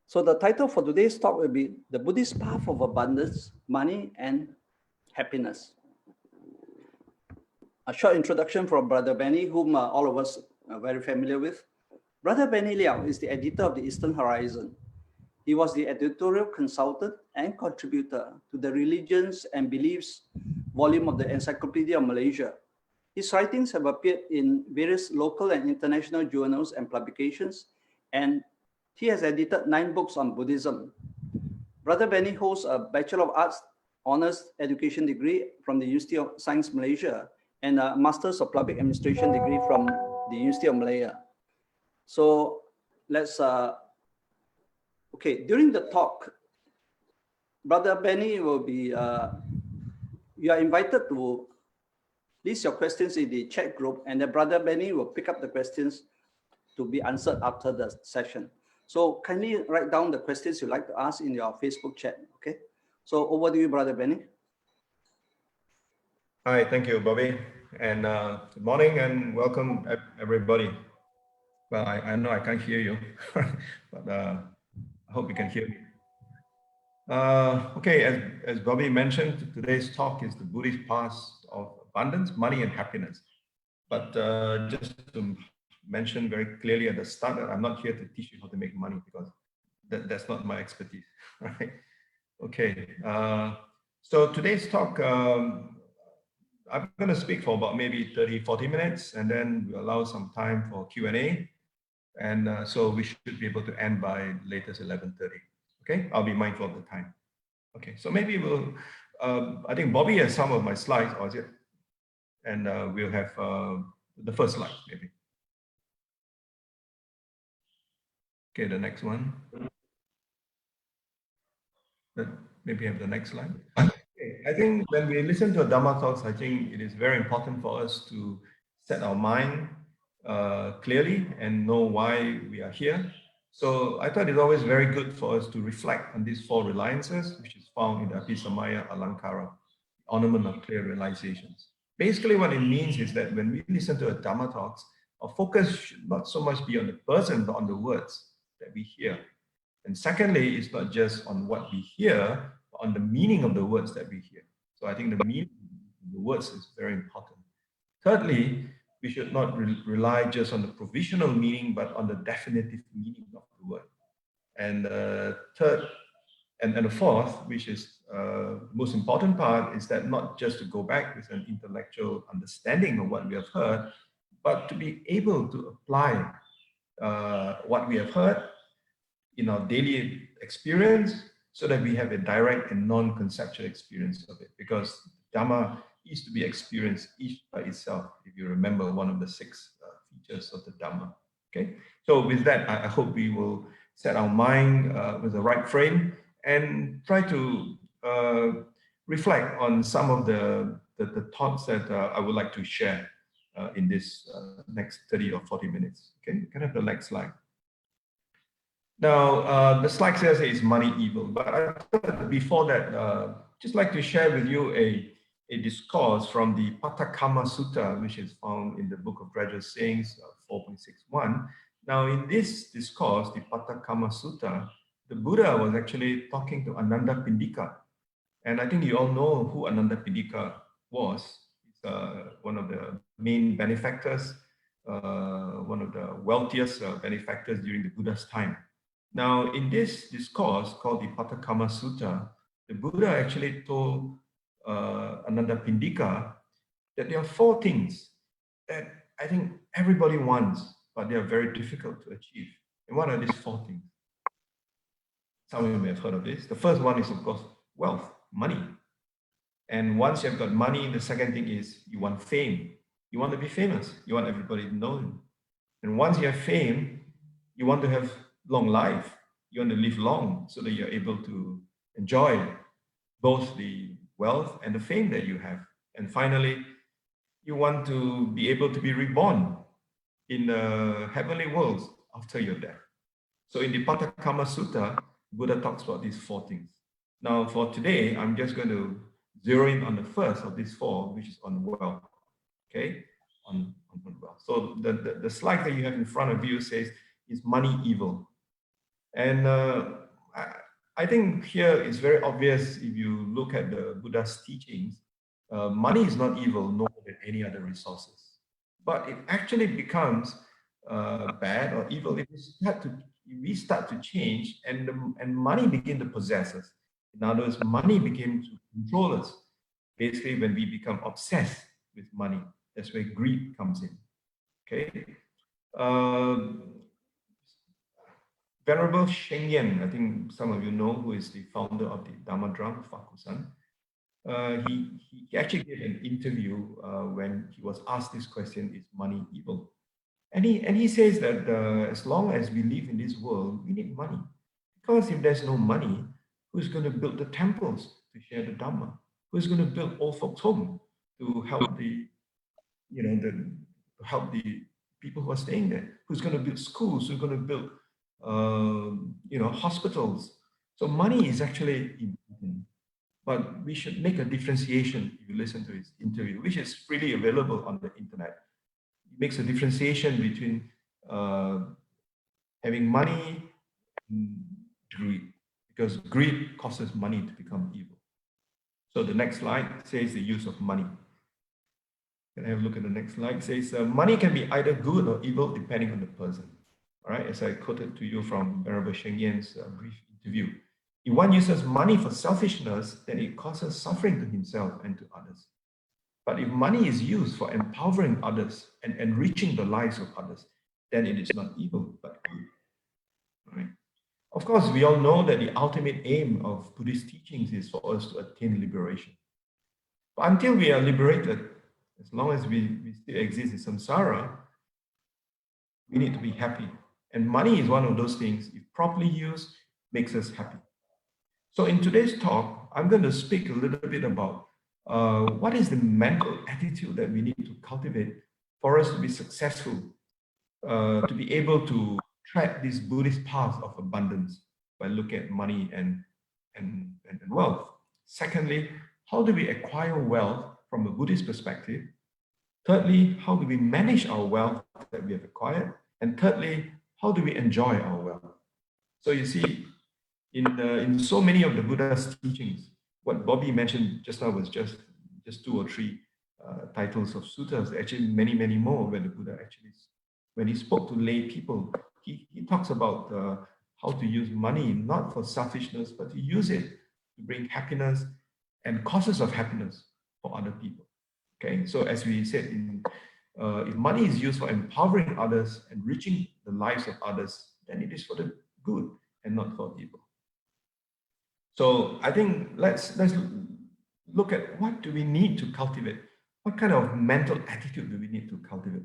So the title for today's talk will be The Buddhist Path of Abundance, Money and Happiness. A short introduction from Brother Benny, whom all of us are very familiar with. Brother Benny Liow is the editor of the Eastern Horizon. He was the editorial consultant and contributor to the Religions and Beliefs volume of the Encyclopedia of Malaysia. His writings have appeared in various local and international journals and publications, and he has edited 9 books on Buddhism. Brother Benny holds a Bachelor of Arts Honours Education degree from the University of Science Malaysia and a Masters of Public Administration degree from the University of Malaya. So let's, okay, during the talk, Brother Benny will be, you are invited to list your questions in the chat group, and then Brother Benny will pick up the questions to be answered after the session. So kindly write down the questions you'd like to ask in your Facebook chat, okay? So over to you, Brother Benny. Hi, thank you, Bobby. And good morning and welcome, everybody. Well, I know I can't hear you, but I hope you can hear me. Okay, as Bobby mentioned, today's talk is the Buddhist path of abundance, money, and happiness. But just to mention very clearly at the start that I'm not here to teach you how to make money, because that's not my expertise, right? Okay, so today's talk, I'm going to speak for about maybe 30-40 minutes, and then we'll allow some time for Q&A. And so we should be able to end by latest 11:30. Okay, I'll be mindful of the time. Okay, so maybe we'll, I think Bobby has some of my slides, or is it? And we'll have the first slide, maybe. Okay, the next one. Maybe have the next slide. Okay, I think when we listen to a Dhamma talks, I think it is very important for us to set our mind clearly and know why we are here. So I thought it's always very good for us to reflect on these 4 reliances, which is found in the Abhisamaya Alankara, ornament of clear realizations. Basically, what it means is that when we listen to a Dhamma talks, our focus should not so much be on the person, but on the words that we hear. And secondly, it's not just on what we hear, but on the meaning of the words that we hear. So I think the meaning of the words is very important. Thirdly, we should not rely just on the provisional meaning, but on the definitive meaning of the word. And third, and the fourth, which is the most important part, is that not just to go back with an intellectual understanding of what we have heard, but to be able to apply what we have heard in our daily experience so that we have a direct and non-conceptual experience of it. Because Dhamma is to be experienced each by itself, if you remember one of the 6 features of the Dhamma. Okay, so with that, I hope we will set our mind with the right frame and try to reflect on some of the thoughts that I would like to share in this next 30 or 40 minutes. Okay, you can have the next slide. Now, the slide says it's money evil, but I thought before that, just like to share with you a discourse from the Patakama Sutta, which is found in the Book of Graduate Sayings 4.61. Now, in this discourse, the Patakama Sutta, the Buddha was actually talking to Ananda Pindika. And I think you all know who Ananda Pindika was. He's one of the main benefactors, one of the wealthiest benefactors during the Buddha's time. Now, in this discourse called the Patakama Sutta, the Buddha actually told Ananda Pindika that there are 4 things that I think everybody wants, but they are very difficult to achieve. And what are these 4 things? Some of you may have heard of this. The first one is, of course, wealth, money. And once you've got money, the second thing is you want fame. You want to be famous. You want everybody to know you. And once you have fame, you want to have long life. You want to live long so that you're able to enjoy both the wealth and the fame that you have. And finally, you want to be able to be reborn in the heavenly worlds after your death. So in the Patakama Sutta, Buddha talks about these 4 things. Now for today, I'm just going to zero in on the first of these 4, which is on wealth. Okay, on wealth. So the slide that you have in front of you says, is money evil? And I, I think here it's very obvious if you look at the Buddha's teachings, money is not evil, no more than any other resources. But it actually becomes bad or evil if we start to change and money begin to possess us. In other words, money begin to control us. Basically, when we become obsessed with money, that's where greed comes in. Okay. Um, Venerable Sheng Yen, I think some of you know, who is the founder of the Dhamma Drum, Fakusan. He actually gave an interview when he was asked this question: is money evil? And he says that as long as we live in this world, we need money. Because if there's no money, who's going to build the temples to share the Dhamma? Who's going to build old folks' home to help to help the people who are staying there? Who's going to build schools? Who's going to build hospitals? So money is actually important. But we should make a differentiation if you listen to his interview, which is freely available on the internet. It makes a differentiation between having money and greed, because greed causes money to become evil. So the next slide says the use of money. Can I have a look at the next slide? It says money can be either good or evil depending on the person. All right, as I quoted to you from Venerable Sheng Yen's brief interview. If one uses money for selfishness, then it causes suffering to himself and to others. But if money is used for empowering others and enriching the lives of others, then it is not evil, but good. All right? Of course, we all know that the ultimate aim of Buddhist teachings is for us to attain liberation. But until we are liberated, as long as we still exist in samsara, we need to be happy. And money is one of those things, if properly used, makes us happy. So in today's talk, I'm going to speak a little bit about what is the mental attitude that we need to cultivate for us to be successful, to be able to tread this Buddhist path of abundance by looking at money and wealth. Secondly, how do we acquire wealth from a Buddhist perspective? Thirdly, how do we manage our wealth that we have acquired? And thirdly, how do we enjoy our wealth? So you see, in so many of the Buddha's teachings, what Bobby mentioned just now was just 2 or 3 titles of suttas. Actually, many more when the Buddha actually, when he spoke to lay people, he talks about how to use money not for selfishness, but to use it to bring happiness and causes of happiness for other people. Okay, so as we said, if money is used for empowering others, enriching the lives of others, then it is for the good and not for evil. So I think let's look at what do we need to cultivate? What kind of mental attitude do we need to cultivate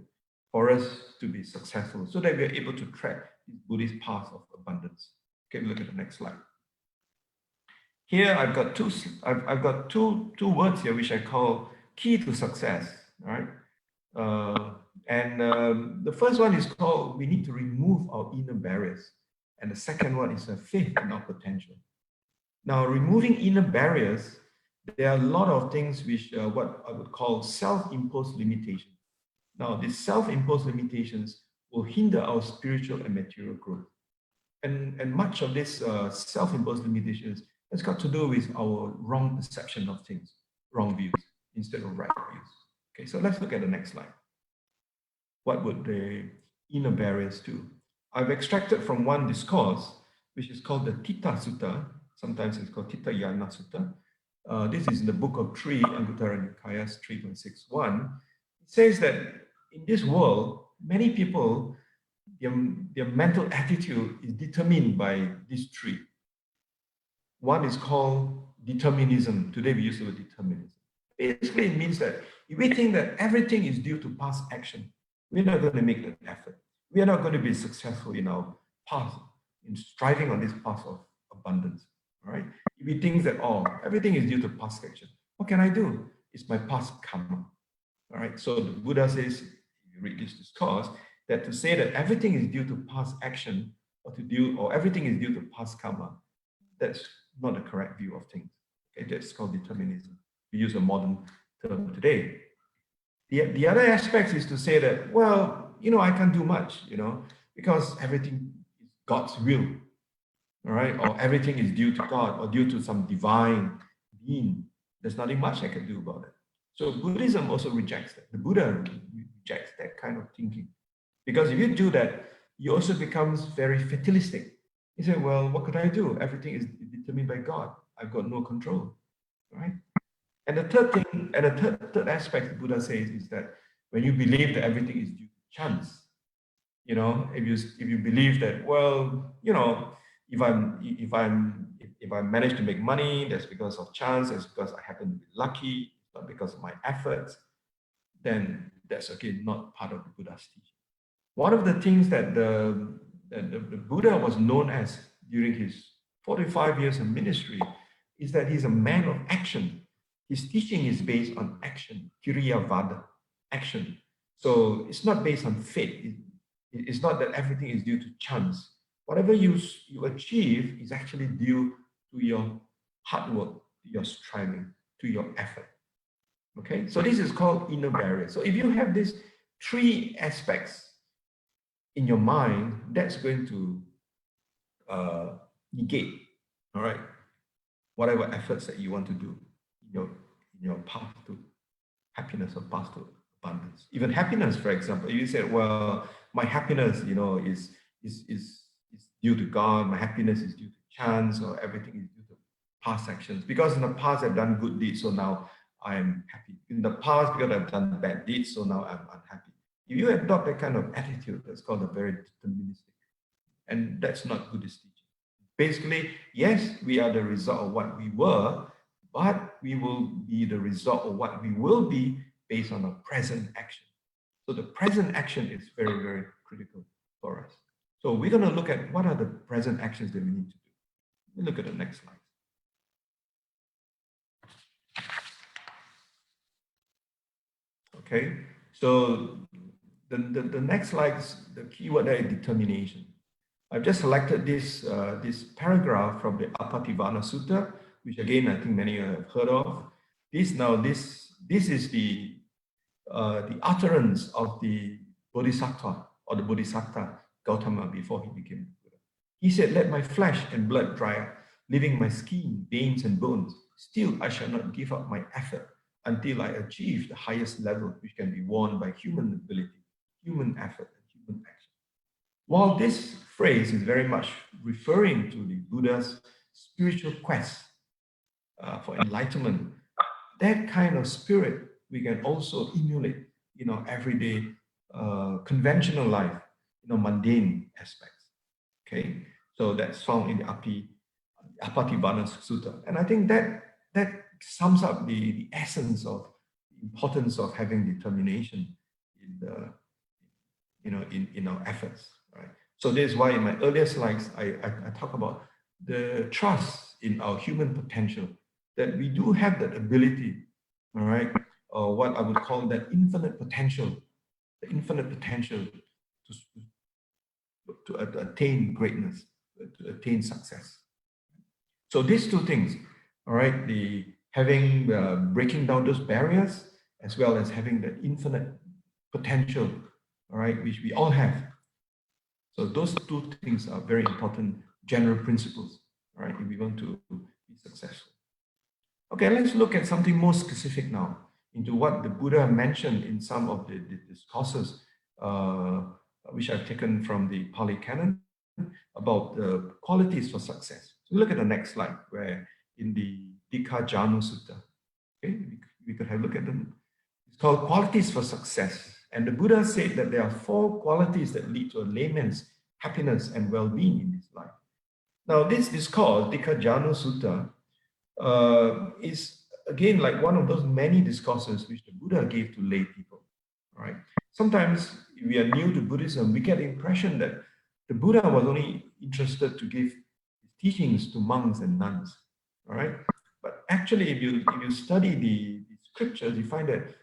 for us to be successful so that we're able to tread this Buddhist path of abundance? Okay, look at the next slide. Here I've got two words here which I call key to success. All right. The first one is called we need to remove our inner barriers. And the second one is a faith in our potential. Now, removing inner barriers, there are a lot of things which what I would call self-imposed limitations. Now, these self-imposed limitations will hinder our spiritual and material growth. And much of this self-imposed limitations has got to do with our wrong perception of things, wrong views instead of right views. Okay, so let's look at the next slide. What would the inner barriers do? I've extracted from one discourse, which is called the Tita Sutta. Sometimes it's called Tita Yana Sutta. This is in the book of 3, Anguttara Nikayas 3.61. It says that in this world, many people, their mental attitude is determined by these 3. One is called determinism. Today we use the word determinism. Basically, it means that if we think that everything is due to past action, we're not going to make that effort. We are not going to be successful in our path, in striving on this path of abundance. All right? If we think that, everything is due to past action, what can I do? It's my past karma. All right? So the Buddha says, if you read this discourse, that to say that everything is due to past action or everything is due to past karma, that's not the correct view of things. Okay? That's called determinism. We use a modern term today. The other aspect is to say that, well, I can't do much, because everything is God's will. all right, or everything is due to God or due to some divine being. There's nothing much I can do about it. So Buddhism also rejects that. The Buddha rejects that kind of thinking. Because if you do that, you also becomes very fatalistic. You say, well, what could I do? Everything is determined by God. I've got no control, right? And the third thing, and the third aspect the Buddha says is that when you believe that everything is due to chance, you know, if you believe that, well, you know, if I manage to make money, that's because of chance, that's because I happen to be lucky, not because of my efforts, then that's again not part of the Buddha's teaching. One of the things that the Buddha was known as during his 45 years of ministry is that he's a man of action. His teaching is based on action, kiriyavada, action. So it's not based on fate. It's not that everything is due to chance. Whatever you achieve is actually due to your hard work, to your striving, to your effort. Okay, so this is called inner barrier. So if you have these three aspects in your mind, that's going to negate, all right, whatever efforts that you want to do in your path to happiness or path to abundance. Even happiness, for example, if you say, well, my happiness, you know, is due to God, my happiness is due to chance, or everything is due to past actions. Because in the past I've done good deeds, so now I'm happy. In the past, because I've done bad deeds, so now I'm unhappy. If you adopt that kind of attitude, that's called a very deterministic. And that's not Buddhist teaching. Basically, yes, we are the result of what we were, but we will be the result of what we will be based on our present action. So the present action is very, very critical for us. So we're going to look at what are the present actions that we need to do. Let me look at the next slide. Okay, so the next slide, the keyword there is determination. I've just selected this, this paragraph from the Apattivana Sutta, which again, I think many have heard of. This is the utterance of the Bodhisattva or the Bodhisattva Gautama before he became Buddha. He said, let my flesh and blood dry up, leaving my skin, veins and bones. Still, I shall not give up my effort until I achieve the highest level which can be won by human ability, human effort, and human action. While this phrase is very much referring to the Buddha's spiritual quest for enlightenment, that kind of spirit we can also emulate in our everyday conventional life, mundane aspects. Okay, so that's found in the Apattivana Sutta, and I think that sums up the essence of the importance of having determination in the in our efforts. Right. So this is why in my earlier slides, I talk about the trust in our human potential, that we do have that ability, all right, or what I would call that infinite potential, the infinite potential to attain greatness, to attain success. So these two things, all right, the having breaking down those barriers, as well as having the infinite potential, all right, which we all have. So those two things are very important general principles, all right, if we want to be successful. Okay, let's look at something more specific now into what the Buddha mentioned in some of the discourses, which I've taken from the Pali Canon about the qualities for success. So look at the next slide, where in the Dikajanu Sutta, okay, we could have a look at them. It's called Qualities for Success. And the Buddha said that there are 4 qualities that lead to a layman's happiness and well-being in this life. Now, this discourse, Dikajanu Sutta, is again like one of those many discourses which the Buddha gave to lay people. Right? Sometimes, if we are new to Buddhism, we get the impression that the Buddha was only interested to give teachings to monks and nuns. All right, but actually, if you study the scriptures, you find that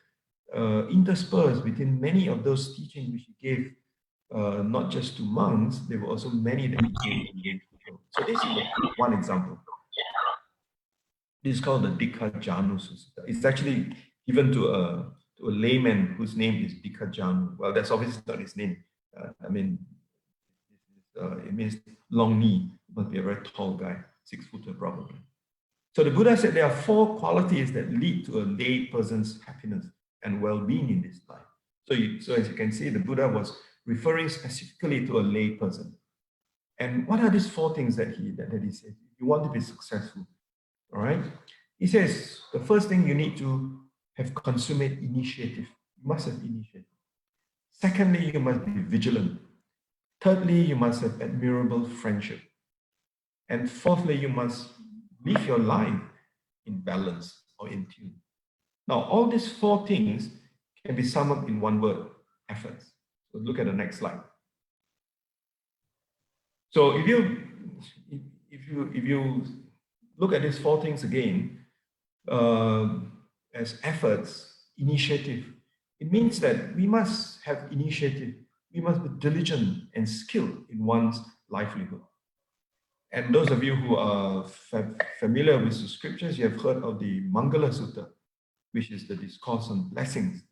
interspersed between many of those teachings which he gave, not just to monks, there were also many that he gave to people. So this is one example. This is called the Dikajanu Sutta. It's actually given to a layman whose name is Dikajanu. Well, that's obviously not his name. I mean, it means long knee. Must be a very tall guy, 6-footer probably. So the Buddha said there are 4 qualities that lead to a lay person's happiness and well-being in this life. So as you can see, the Buddha was referring specifically to a lay person. And what are these 4 things that he said? If you want to be successful, all right? He says the first thing, you need to have consummate initiative. You must have initiative. Secondly, you must be vigilant. Thirdly, you must have admirable friendship. And fourthly, you must live your life in balance or in tune. Now, all these 4 things can be summed up in one word: efforts. So look at the next slide. So if you look at these 4 things again, as efforts, initiative, it means that we must have initiative. We must be diligent and skilled in one's livelihood. And those of you who are familiar with the scriptures, you have heard of the Mangala Sutta, which is the discourse on blessings.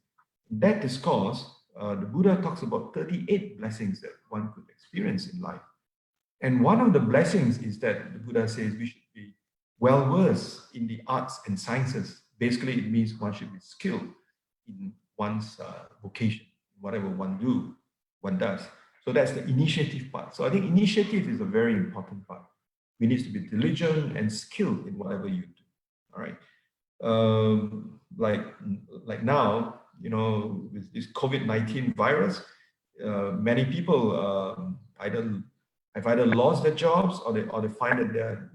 In that discourse, the Buddha talks about 38 blessings that one could experience in life. And one of the blessings is that the Buddha says we should be well-versed in the arts and sciences. Basically, it means one should be skilled in one's vocation, whatever one does. So that's the initiative part. So I think initiative is a very important part. We need to be diligent and skilled in whatever you do. All right. Like now, you know, with this COVID-19 virus, many people have either lost their jobs or they find that their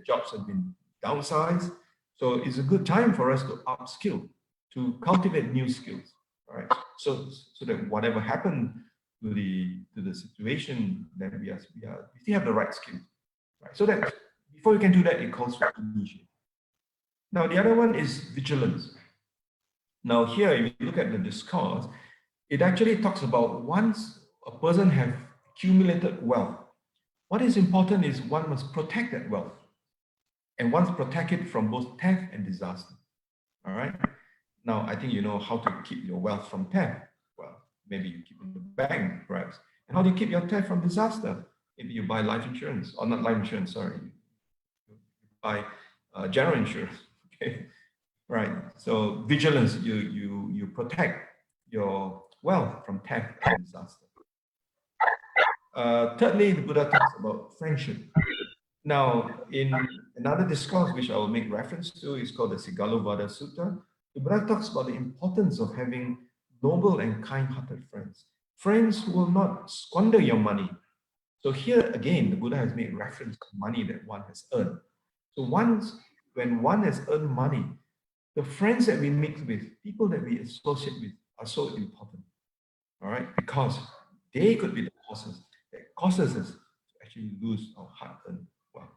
jobs have been downsized. So it's a good time for us to upskill, to cultivate new skills. All right. So that whatever happened to the situation that we still have the right skills. Right. So that before you can do that, it calls for initiative. Now the other one is vigilance. Now here, if you look at the discourse, it actually talks about once a person has accumulated wealth, what is important is one must protect that wealth. And one must protect it from both theft and disaster. All right. Now, I think you know how to keep your wealth from theft. Well, maybe you keep it in the bank, perhaps. And how do you keep your theft from disaster? Maybe you buy life insurance, or not life insurance, sorry. You buy general insurance. Okay. Right. So vigilance, you protect your wealth from theft and disaster. Thirdly, the Buddha talks about friendship. Now, in another discourse which I will make reference to is called the Sigalovada Sutta. The Buddha talks about the importance of having noble and kind-hearted friends. Friends who will not squander your money. So here again, the Buddha has made reference to money that one has earned. So when one has earned money, the friends that we mix with, people that we associate with, are so important. All right, because they could be the causes that causes us to actually lose our hard-earned wealth.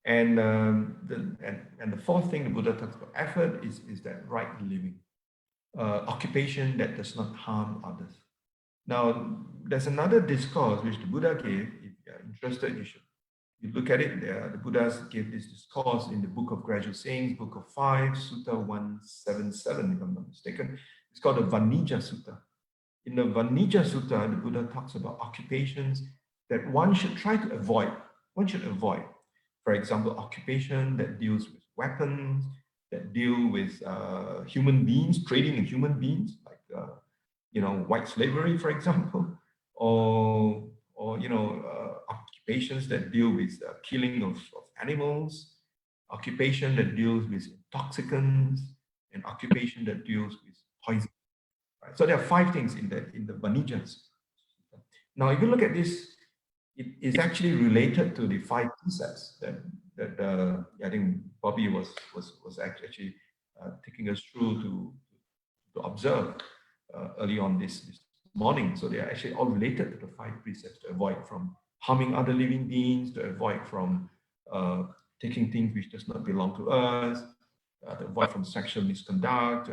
And the fourth thing the Buddha talks about effort is that right living, occupation that does not harm others. Now, there's another discourse which the Buddha gave. If you're interested, you look at it. The Buddha gave this discourse in the Book of Gradual Sayings, Book of 5, Sutta 177, if I'm not mistaken. It's called the Vanija Sutta. In the Vanija Sutta, the Buddha talks about occupations that one should try to avoid. One should avoid, for example, occupation that deals with weapons, that deal with human beings, trading in human beings, like white slavery, for example, or occupations that deal with killing of animals, occupation that deals with intoxicants, and occupation that deals with poison. Right? So there are 5 things in the Vanijas. Now, if you look at this, it is actually related to the 5 precepts that I think Bobby was actually taking us through to observe early on this morning. So they are actually all related to the 5 precepts: to avoid from harming other living beings, to avoid from taking things which does not belong to us, to avoid from sexual misconduct,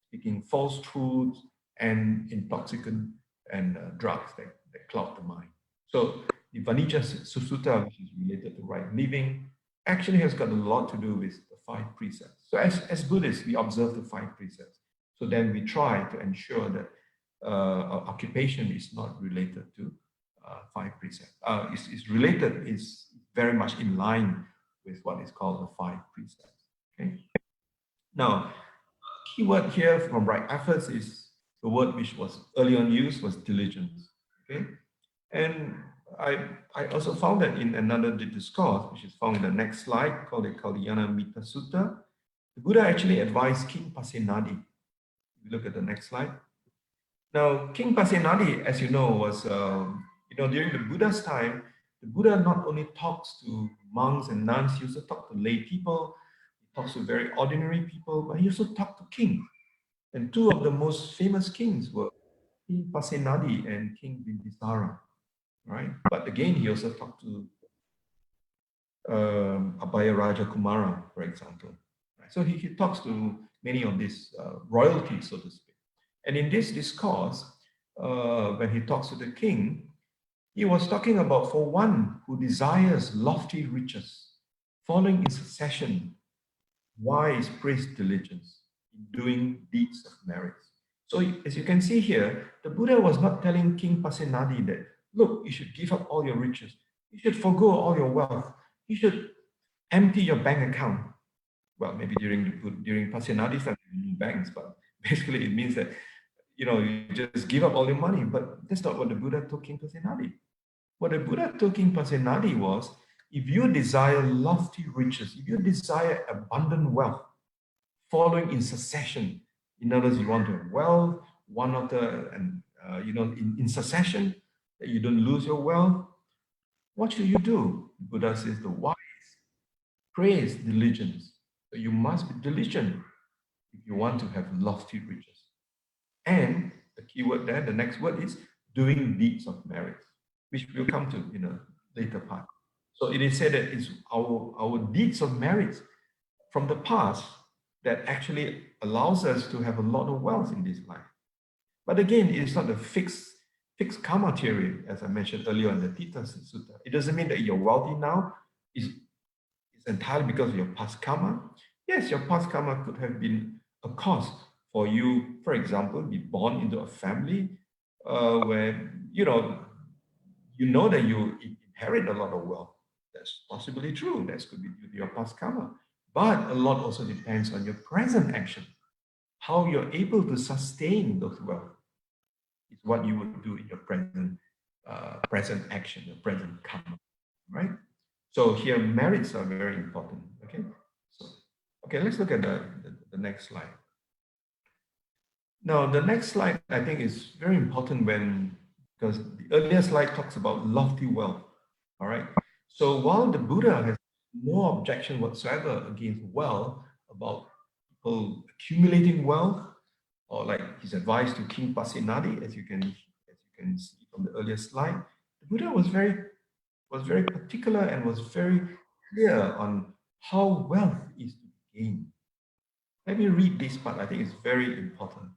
speaking false truths, and intoxicant and drugs that cloud the mind. So the Vanija Sutta, which is related to right living, actually has got a lot to do with the 5 precepts. So as Buddhists, we observe the 5 precepts. So then we try to ensure that our occupation is not related to five precepts. Is related, is very much in line with what is called the five precepts. Okay. Now, keyword here from right efforts is the word which was early on used was diligence. Okay. And I also found that in another discourse, which is found in the next slide, called the Kalyana Mita Sutta, the Buddha actually advised King Pasenadi. If you look at the next slide. Now, King Pasenadi, as you know, was during the Buddha's time, the Buddha not only talks to monks and nuns, he also talks to lay people, he talks to very ordinary people, but he also talked to kings. And two of the most famous kings were King Pasenadi and King Bimbisara, right? But again, he also talked to Abhaya Raja Kumara, for example. Right? So he talks to many of these royalties, so to speak. And in this discourse, when he talks to the king, he was talking about for one who desires lofty riches, following in succession, wise praise diligence in doing deeds of merit. So as you can see here, the Buddha was not telling King Pasenadi that, look, you should give up all your riches. You should forego all your wealth. You should empty your bank account. Well, maybe during Pasenadi's time, banks, but basically it means that, you just give up all your money. But that's not what the Buddha told King Pasenadi. What the Buddha told King Pasenadi was, if you desire lofty riches, if you desire abundant wealth, following in succession, in other words, you want to have wealth, one after, and in succession, that you don't lose your wealth, what should you do? Buddha says the wise praise diligence. So you must be diligent if you want to have lofty riches. And the key word there, the next word is doing deeds of merit, which we'll come to in a later part. So it is said that it's our deeds of merit from the past that actually allows us to have a lot of wealth in this life. But again, it is not a fixed karma theory, as I mentioned earlier in the Tita Sutta. It doesn't mean that you're wealthy now is entirely because of your past karma. Yes, your past karma could have been a cause for you, for example, be born into a family where you know that you inherit a lot of wealth. That's possibly true. That could be due to your past karma. But a lot also depends on your present action. How you're able to sustain those wealth is what you would do in your present action, your present karma, right? So here merits are very important. Okay. So okay, let's look at the next slide. Now the next slide I think is very important because the earlier slide talks about lofty wealth. All right. So while the Buddha has no objection whatsoever against wealth, about people accumulating wealth, or like his advice to King Pasenadi, as you can see from the earlier slide, the Buddha was very particular and was very clear on how wealth is to be gained. Let me read this part. I think it's very important.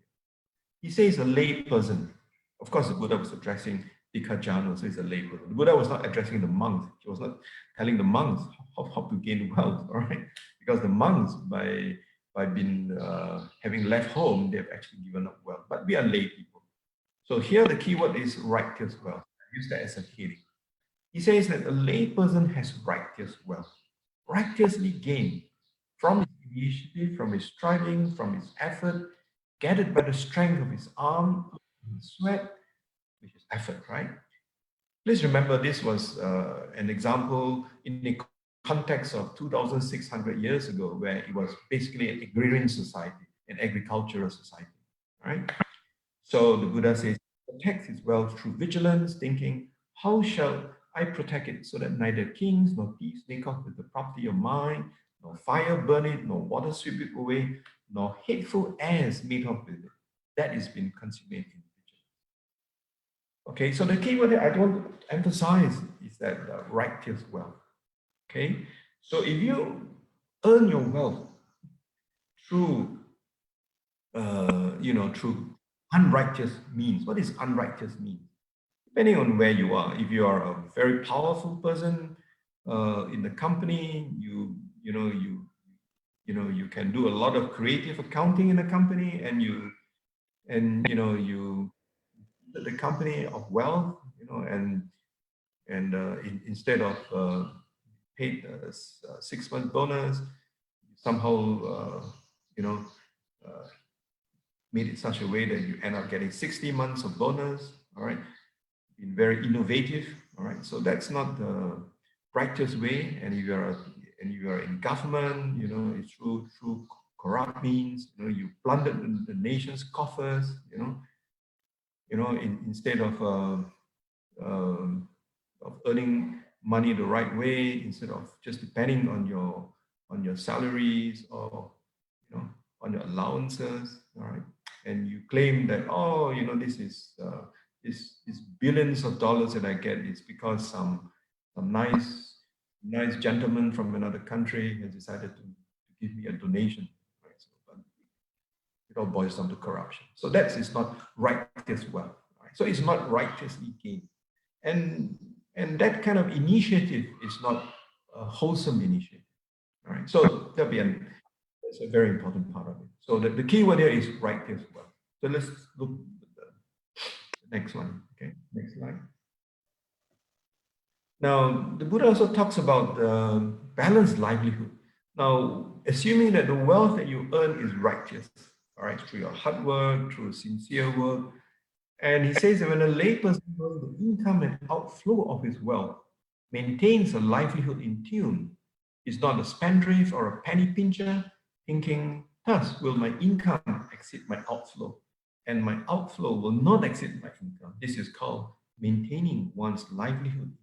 He says a lay person. Of course, the Buddha was addressing Dikajano, so he's a lay person. The Buddha was not addressing the monks. He was not telling the monks how to gain wealth, all right? Because the monks, by having left home, they've actually given up wealth. But we are lay people. So here the keyword is righteous wealth. I use that as a heading. He says that a lay person has righteous wealth, righteously gained from his initiative, from his striving, from his effort, gathered by the strength of his arm, his sweat, which is effort, right? Please remember this was an example in the context of 2,600 years ago, where it was basically an agrarian society, an agricultural society, right? So the Buddha says, protect his wealth through vigilance, thinking, how shall I protect it so that neither kings nor thieves make off with the property of mine, nor fire burn it, nor water sweep it away, nor hateful airs made off with it. That is been consummated in vigilance. Okay, so the key word that I want to emphasize is that righteous wealth. Okay, so if you earn your wealth through, through unrighteous means, what is unrighteous means? Depending on where you are, if you are a very powerful person in the company, you can do a lot of creative accounting in the company, and the company of wealth, and And instead of paid 6 month bonus, somehow made it such a way that you end up getting 60 months of bonus. All right, been very innovative. All right, so that's not the righteous way. And if you are in government, it's through corrupt means. You plundered the nation's coffers. Instead of earning money the right way, instead of just depending on your salaries or on your allowances, all right, and you claim that, oh, this is this billions of dollars that I get is because some nice gentleman from another country has decided to give me a donation, right? So, but it all boils down to corruption. So that is not righteous wealth, right? So it's not righteously gained, and that kind of initiative is not a wholesome initiative, all right? So that's a very important part of it. So the key word here is righteous wealth. So let's look at the next one. Okay, next slide. Now, the Buddha also talks about balanced livelihood. Now, assuming that the wealth that you earn is righteous, all right, through your hard work, through sincere work, and he says that when a layperson knows the income and outflow of his wealth maintains a livelihood in tune, is not a spendthrift or a penny pincher, thinking, thus will my income exceed my outflow, and my outflow will not exceed my income. This is called maintaining one's livelihood.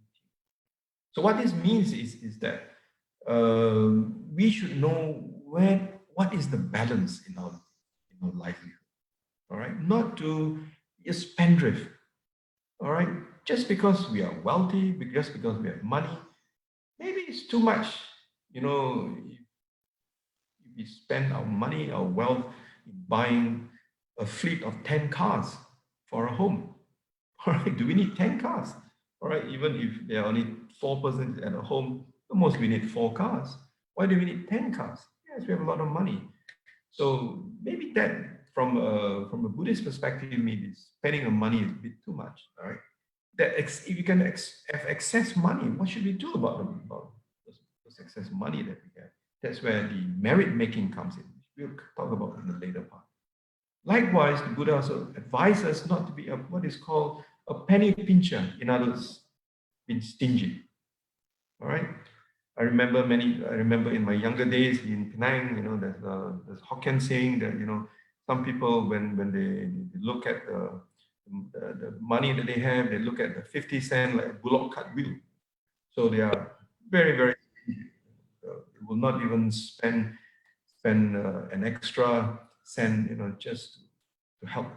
So what this means is that we should know what is the balance in our livelihood. All right, not to be a spendthrift. All right, just because we are wealthy, just because we have money, maybe it's too much. If we spend our money, our wealth in buying a fleet of 10 cars for a home. All right, do we need 10 cars? All right, even if there are only 4 persons at a home, the most we need 4 cars. Why do we need 10 cars? Yes, we have a lot of money. So maybe that from a Buddhist perspective, maybe spending on money is a bit too much. All right, if you can have excess money, what should we do about those excess money that we have? That's where the merit making comes in. We'll talk about in the later part. Likewise, the Buddha also advises us not to be what is called a penny pincher. In other words, being stingy. All right. I remember in my younger days in Penang, there's Hokkien saying that some people when they look at the money that they have, they look at the 50 cent like a bullock cart wheel. So they are very, very they will not even spend an extra cent, just to help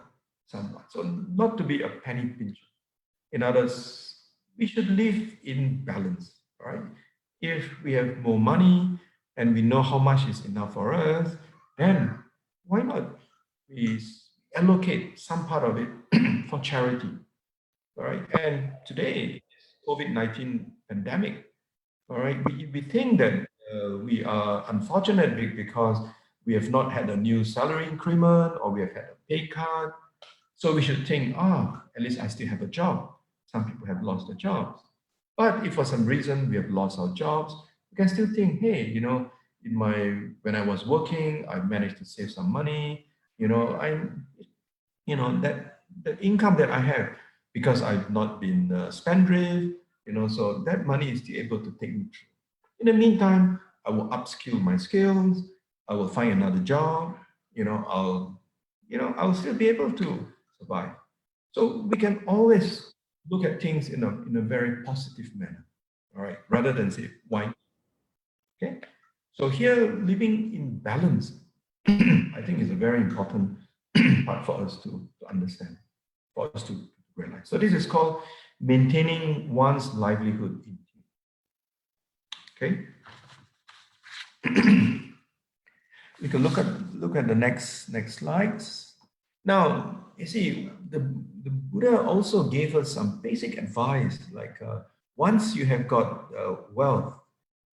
someone. So not to be a penny pincher. In others, we should live in balance, right? If we have more money and we know how much is enough for us, then why not we allocate some part of it for charity, all right? And today, COVID-19 pandemic, all right, we think that we are unfortunate because we have not had a new salary increment or we have had a pay cut. So we should think, at least I still have a job. Some people have lost their jobs. But if for some reason we have lost our jobs, we can still think, hey, when I was working, I managed to save some money. That income that I have, because I've not been spendthrift, so that money is still able to take me through. In the meantime, I will upskill my skills. I will find another job. I'll still be able to survive. So we can always look at things in a very positive manner, all right, rather than say why. Okay. So here, living in balance, I think is a very important part for us to understand, for us to realize. So this is called maintaining one's livelihood. Okay. We can look at the next slides. Now, you see, the Buddha also gave us some basic advice, like once you have got wealth,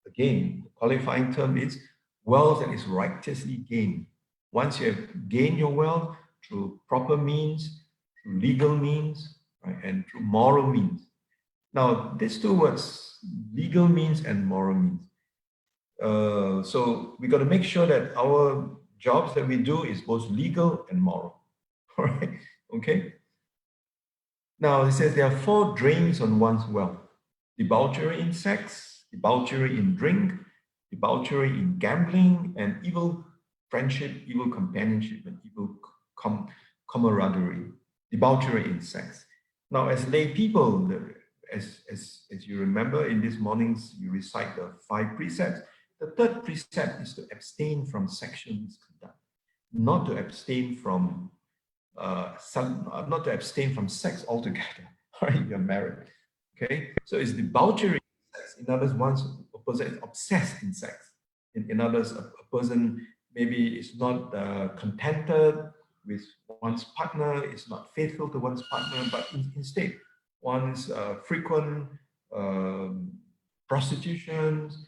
again, the qualifying term is wealth that is righteously gained. Once you have gained your wealth through proper means, through legal means, right, and through moral means, Now, these two words, legal means and moral means. So we got to make sure that our jobs that we do is both legal and moral. All right. Okay. Now it says there are 4 drains on one's wealth: debauchery in sex, debauchery in drink, debauchery in gambling, and evil friendship, evil companionship, and evil camaraderie. Debauchery in sex. Now, as lay people, as you remember in this morning's, you recite the 5 precepts. The 3rd precept is to abstain from sexual misconduct, not to abstain from not to abstain from sex altogether. All right, you're married. Okay, so it's debauchery in sex. In others, a person is obsessed in sex. In others, a person maybe is not contented with one's partner, is not faithful to one's partner, but instead, one's frequent prostitutions,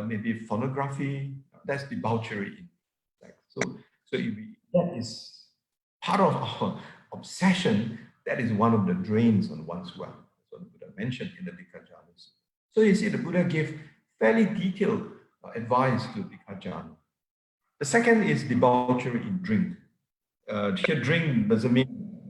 maybe pornography. That's debauchery in sex. So if that is part of our obsession, that is one of the drains on one's wealth. That's what the Buddha mentioned in the Dikajana. So you see, the Buddha gave fairly detailed advice to Dikajana. The second is debauchery in drink. Here, drink doesn't mean,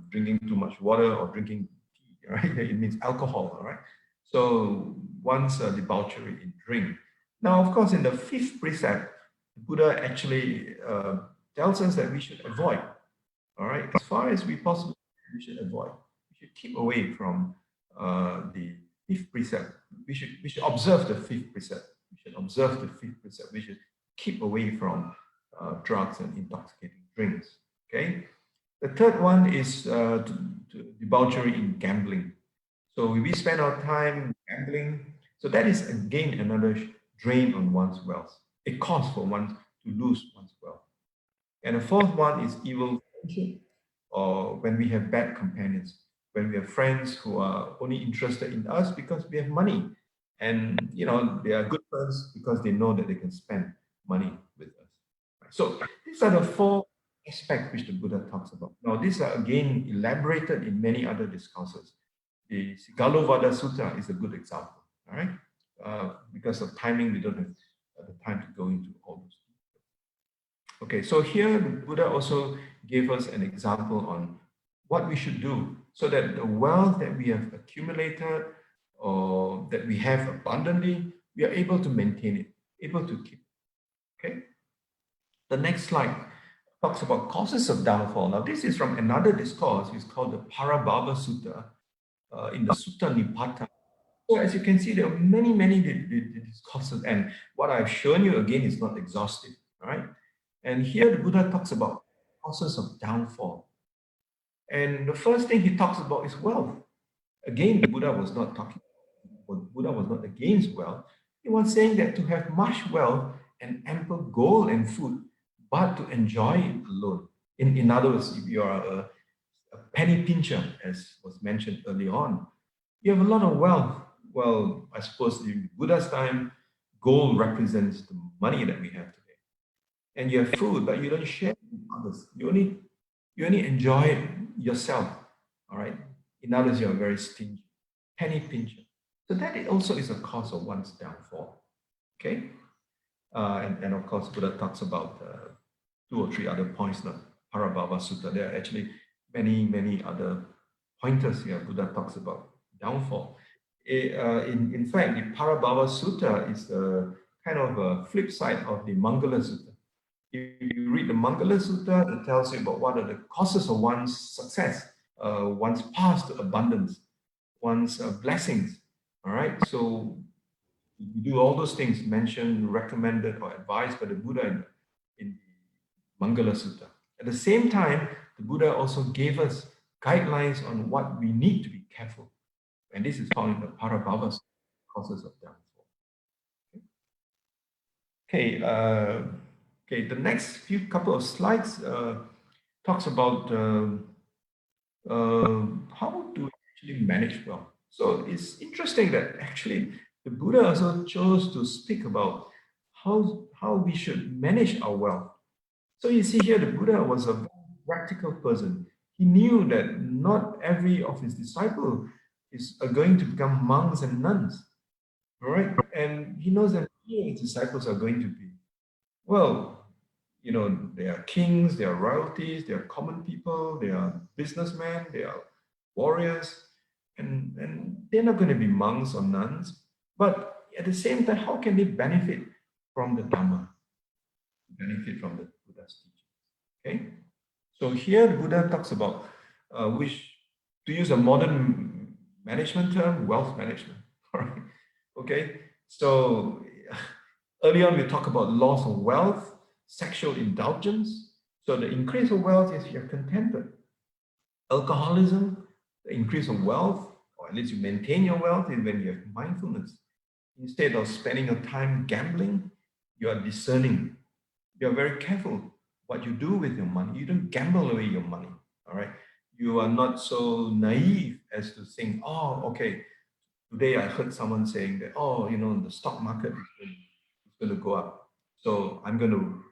drinking too much water or drinking tea, right? It means alcohol, all right? So one's debauchery in drink. Now, of course, in the 5th precept, the Buddha actually tells us that we should avoid, all right? As far as we possibly, we should avoid. We should keep away from the 5th precept. We should observe the 5th precept. We should observe the 5th precept. We should keep away from drugs and intoxicating drinks, okay? The 3rd one is to debauchery in gambling. So we spend our time gambling. So that is again another drain on one's wealth. A cause for one to lose one's wealth. And the 4th one is evil friendship, or when we have bad companions, when we have friends who are only interested in us because we have money. And, they are good friends because they know that they can spend money with us. Right? So these are the 4 aspects which the Buddha talks about. Now, these are again elaborated in many other discourses. The Sigalovada Sutta is a good example, all right? Because of timing, we don't have the time to go into all those. Okay, so here the Buddha also gave us an example on what we should do so that the wealth that we have accumulated or that we have abundantly, we are able to maintain it, able to keep it. Okay. The next slide talks about causes of downfall. Now, this is from another discourse. It's called the Parabhava Sutta in the Sutta Nipata. So as you can see, there are many discourses, and what I've shown you again is not exhaustive. All right. And here the Buddha talks about causes of downfall. And the first thing he talks about is wealth. Again, the Buddha was not against wealth. He was saying that to have much wealth and ample gold and food, but to enjoy it alone. In other words, if you are a penny pincher, as was mentioned early on, you have a lot of wealth. Well, I suppose in Buddha's time, gold represents the money that we have today. And you have food, but you don't share it with others. You only enjoy it yourself. All right. In others, you are very stingy, penny pincher. So that also is a cause of one's downfall. Okay. And of course, Buddha talks about 2 or 3 other points. Not Parabhava Sutta. There are actually many other pointers here. Buddha talks about downfall. In fact, the Parabhava Sutta is a kind of a flip side of the Mangala Sutta. If you read the Mangala Sutta, it tells you about what are the causes of one's success, one's path to abundance, one's blessings. All right. So you do all those things mentioned, recommended, or advised by the Buddha in the Mangala Sutta. At the same time, the Buddha also gave us guidelines on what we need to be careful. And this is found in the Parabhava Sutta, causes of downfall. Okay. Okay, the next couple of slides talks about how to actually manage wealth. So it's interesting that actually the Buddha also chose to speak about how we should manage our wealth. So you see here, the Buddha was a very practical person. He knew that not every of his disciples are going to become monks and nuns. All right. And he knows that he and his disciples are going to be, well, they are kings, they are royalties, they are common people, they are businessmen, they are warriors, and they're not going to be monks or nuns. But at the same time, how can they benefit from the Dhamma, benefit from the Buddha's teaching? Okay. So here the Buddha talks about which, to use a modern management term, wealth management. All right. Okay. So early on, we talk about loss of wealth, sexual indulgence. So the increase of wealth is you're contented. Alcoholism, the increase of wealth, or at least you maintain your wealth, is when you have mindfulness. Instead of spending your time gambling, you are discerning. You're very careful what you do with your money. You don't gamble away your money. All right. You are not so naive as to think, oh, okay, today I heard someone saying that, oh, the stock market is going to go up. So I'm going to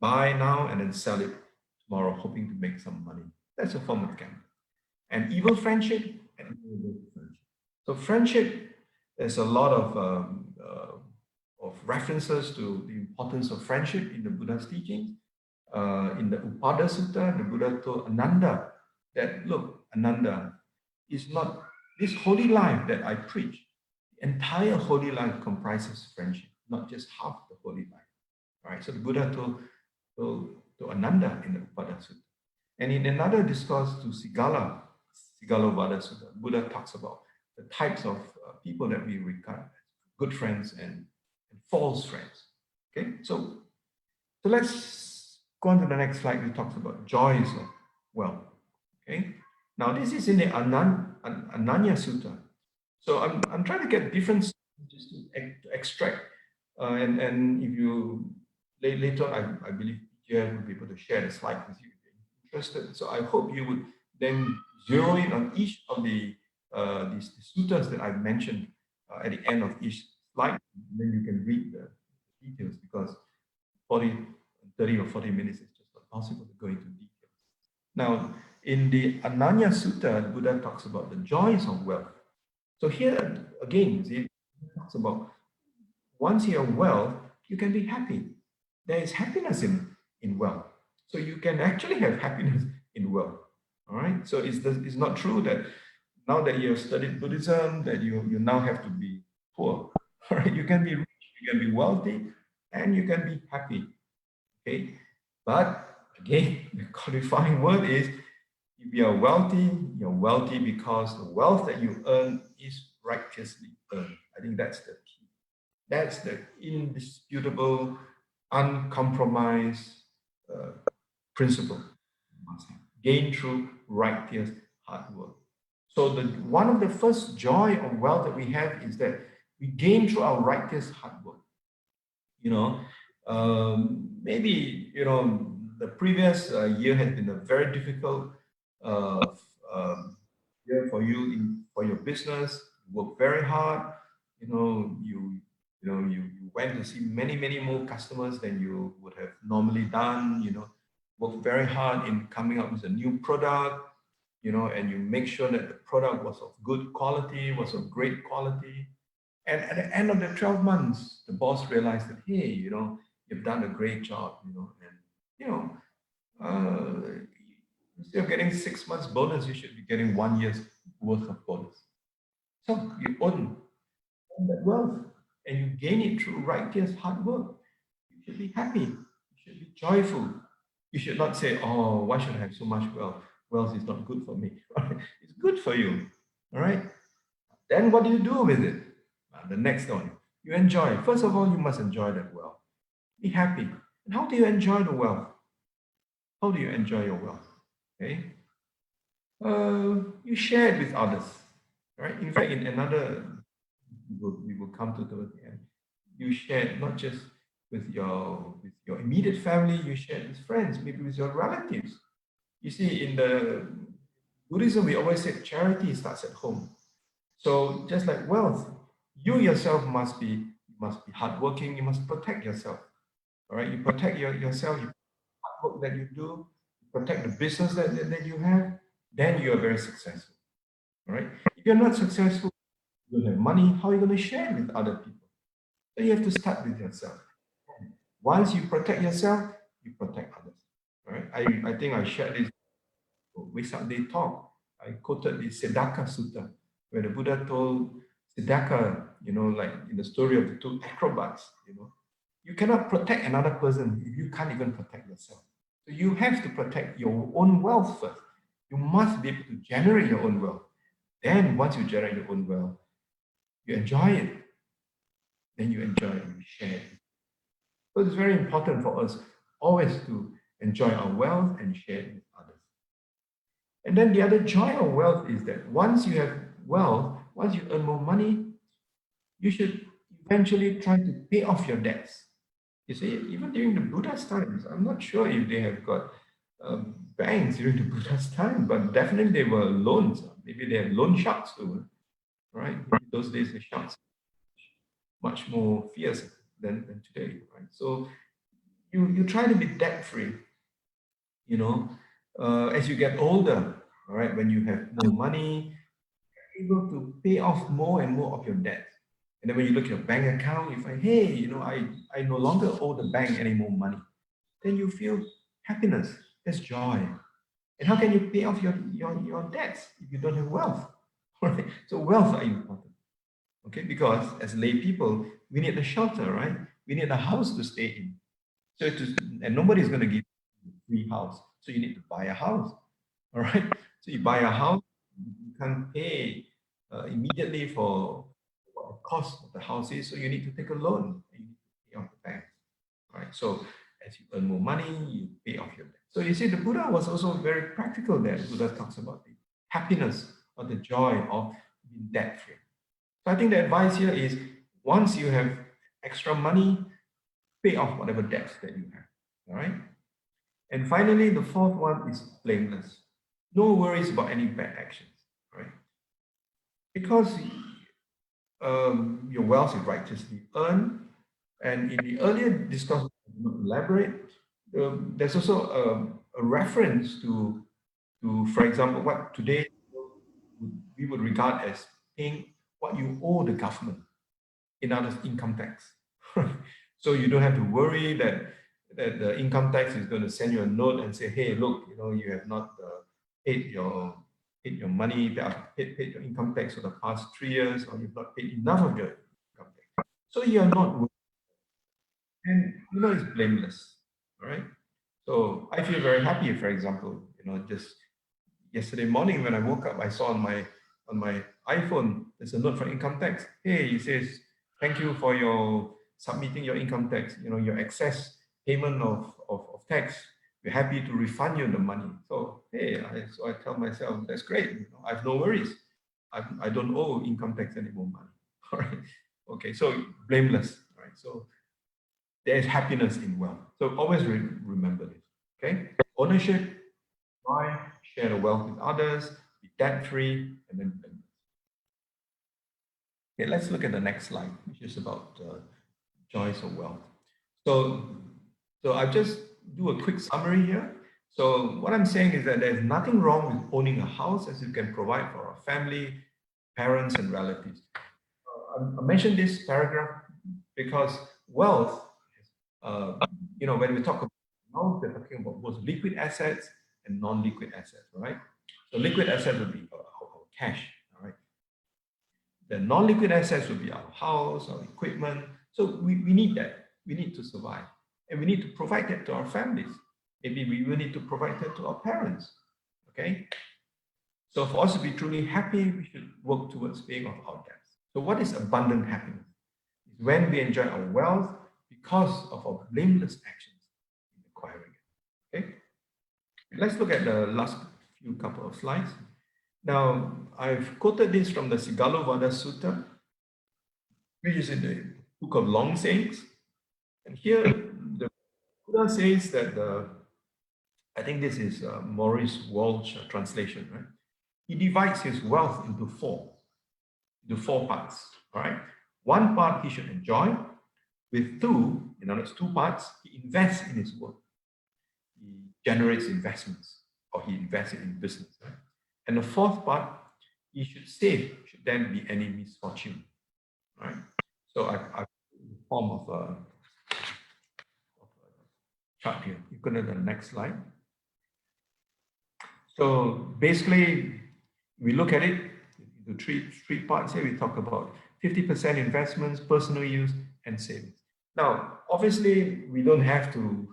buy now and then sell it tomorrow, hoping to make some money. That's a form of gambling. And evil friendship and evil friendship. So friendship, there's a lot of references to the importance of friendship in the Buddha's teachings. In the Upada Sutta, the Buddha told Ananda that, look, Ananda, is not this holy life that I preach. The entire holy life comprises friendship, not just half the holy life. All right. So the Buddha told Ananda in the Upada Sutta. And in another discourse to Sigalovada Sutta, Buddha talks about the types of people that we regard as good friends and false friends. Okay. So let's go on to the next slide. We talked about joys of wealth. Okay. Now this is in the Ananya Sutta. So I'm trying to get different just to extract. And if you later on, I believe Pierre will be able to share the slide with you if you're interested. So I hope you would then zero in on each of these suttas that I've mentioned at the end of each slide. Then you can read the details, because 30 or 40 minutes is just not possible to go into details. Now, in the Ananya Sutta, the Buddha talks about the joys of wealth. So here again, it talks about once you have wealth, you can be happy. There is happiness in wealth. So you can actually have happiness in wealth. All right. So it's not true that now that you have studied Buddhism, that you now have to be poor. All right. You can be rich, you can be wealthy, and you can be happy. Okay. But again, the qualifying word is, if you are wealthy, you're wealthy because the wealth that you earn is righteously earned. I think that's the key. That's the indisputable, uncompromised principle. Gain through righteous hard work. So one of the first joy of wealth that we have is that we gain through our righteous hard work. Maybe the previous year has been a very difficult year for you for your business. You work very hard. You went to see many more customers than you would have normally done. Work very hard in coming up with a new product. And you make sure that the product was of good quality, was of great quality. And at the end of the 12 months, the boss realized that, hey, you've done a great job, instead of getting 6 months bonus, you should be getting 1 year's worth of bonus. So you own that wealth and you gain it through righteous hard work. You should be happy. You should be joyful. You should not say, oh, why should I have so much wealth? Wealth is not good for me. It's good for you. All right. Then what do you do with it? The next one, you enjoy. First of all, you must enjoy that wealth. Be happy. And how do you enjoy the wealth? How do you enjoy your wealth? Okay. You share it with others. Right. In fact, in another, we will come to towards the end. You share it not just with your immediate family. You share it with friends, maybe with your relatives. You see, in the Buddhism, we always say charity starts at home. So just like wealth, you yourself must be hardworking. You must protect yourself. All right, you protect yourself. You hard work that you do, protect the business that you have. Then you are very successful. All right. If you're not successful, you don't have money, how are you going to share with other people? So you have to start with yourself. Once you protect yourself, you protect others. All right. I think I shared this with Sunday talk. I quoted the Siddhaka Sutta, where the Buddha told Siddhaka, like in the story of the two acrobats, you cannot protect another person if you can't even protect yourself. So you have to protect your own wealth first. You must be able to generate your own wealth. Then once you generate your own wealth, you enjoy it. Then you enjoy it and you share it. So it's very important for us always to enjoy our wealth and share it with others. And then the other joy of wealth is that once you have wealth, once you earn more money, you should eventually try to pay off your debts. You see, even during the Buddha's times, I'm not sure if they have got banks during the Buddha's time, but definitely they were loans. Maybe they had loan sharks too, right? In those days, the sharks much more fierce than today, right? So you try to be debt free, as you get older, all right, when you have more money, you're able to pay off more and more of your debt. And then when you look at your bank account, you find, hey, I no longer owe the bank any more money. Then you feel happiness, there's joy. And how can you pay off your debts if you don't have wealth? Right? So wealth are important. Okay, because as lay people, we need a shelter, right? We need a house to stay in. And nobody's going to give you a free house. So you need to buy a house. All right. So you buy a house, you can't pay immediately for what the cost of the house is. So you need to take a loan and you need to pay off the bank. All right. So as you earn more money, you pay off your debt. So you see, the Buddha was also very practical there. The Buddha talks about the happiness or the joy of being debt free. So I think the advice here is once you have extra money, pay off whatever debts that you have. All right. And finally, the fourth one is blameless. No worries about any bad actions. Right. Because your wealth is righteously earned. And in the earlier discussion, I will not elaborate, there's also a reference for example, what today we would regard as paying what you owe the government, in other income tax. So you don't have to worry that the income tax is going to send you a note and say, hey, look, you have not paid your money, paid your income tax for the past 3 years, or you've not paid enough of your income tax. So you are not worried. And it's blameless. All right. So I feel very happy, for example, just yesterday morning when I woke up, I saw on my iPhone, there's a note from income tax. Hey, it says, thank you for your submitting your income tax, your excess payment of tax. We're happy to refund you the money. So, hey, so I tell myself, that's great. I have no worries. I don't owe income tax anymore money. All right. Okay. So blameless. All right. So there's happiness in wealth. So always remember this. Okay. Ownership, joy, share the wealth with others, be debt free, and then blameless. Okay, let's look at the next slide, which is about joys of wealth. So I just do a quick summary here. So what I'm saying is that there's nothing wrong with owning a house, as you can provide for our family, parents, and relatives. I mentioned this paragraph because wealth, when we talk about wealth, we're talking about both liquid assets and non-liquid assets, right? So liquid assets would be our cash, all right? The non-liquid assets would be our house, our equipment. So we need that. We need to survive. And we need to provide that to our families. Maybe we will need to provide that to our parents, okay? So for us to be truly happy, we should work towards paying off our debts. So what is abundant happiness? It's when we enjoy our wealth because of our blameless actions in acquiring it, okay? Let's look at the last few couple of slides. Now, I've quoted this from the Sigalovada Sutta, which is in the Book of Long Sayings. And here, the Buddha says that I think this is Maurice Walsh translation, right? He divides his wealth into four parts, all right? One part he should enjoy. With two, in other words, two parts, he invests in his work. He generates investments, or he invests in business, right? And the fourth part, you should save should there be any misfortune. Right? So I in the form of a chart here. You go to the next slide. So basically, we look at it into three parts here. We talk about 50% investments, personal use, and savings. Now, obviously, we don't have to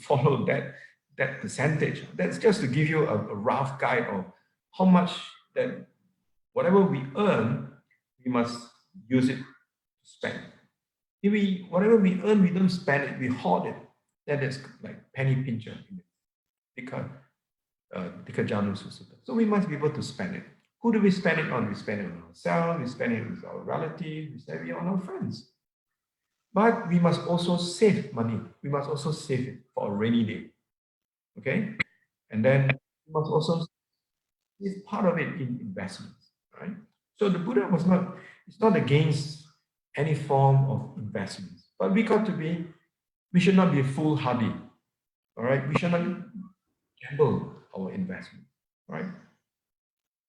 follow that percentage. That's just to give you a rough guide of how much that whatever we earn, we must use it to spend. If whatever we earn, we don't spend it, we hoard it. That is like penny pincher. Because so we must be able to spend it. Who do we spend it on? We spend it on ourselves, we spend it with our relatives, we spend it on our friends. But we must also save money. We must also save it for a rainy day. Okay? And then we must also save part of it in investments. Right? So the Buddha it's not against any form of investments. But we should not be foolhardy. All right? We should not gamble our investment. Right?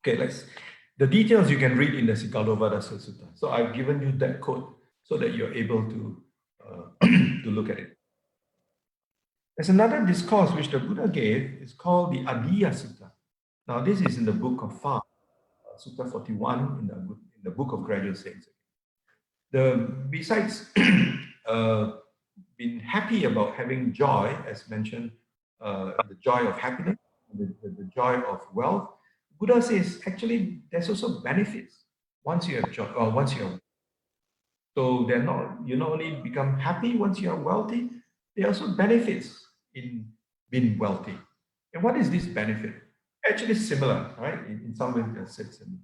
Okay, the details you can read in the Sikallovada Sutta. So I've given you that quote so that you're able to to look at it. There's another discourse which the Buddha gave. It's called the Adiya Sutta. Now, this is in the book of Fa, Sutta 41 in the book of gradual sayings. Besides being happy about having joy, as mentioned, the joy of happiness, the joy of wealth, Buddha says actually there's also benefits once you have joy, or once you have. So you not only become happy once you are wealthy, there are also benefits in being wealthy. And what is this benefit? Actually similar, right? In some ways they're similar.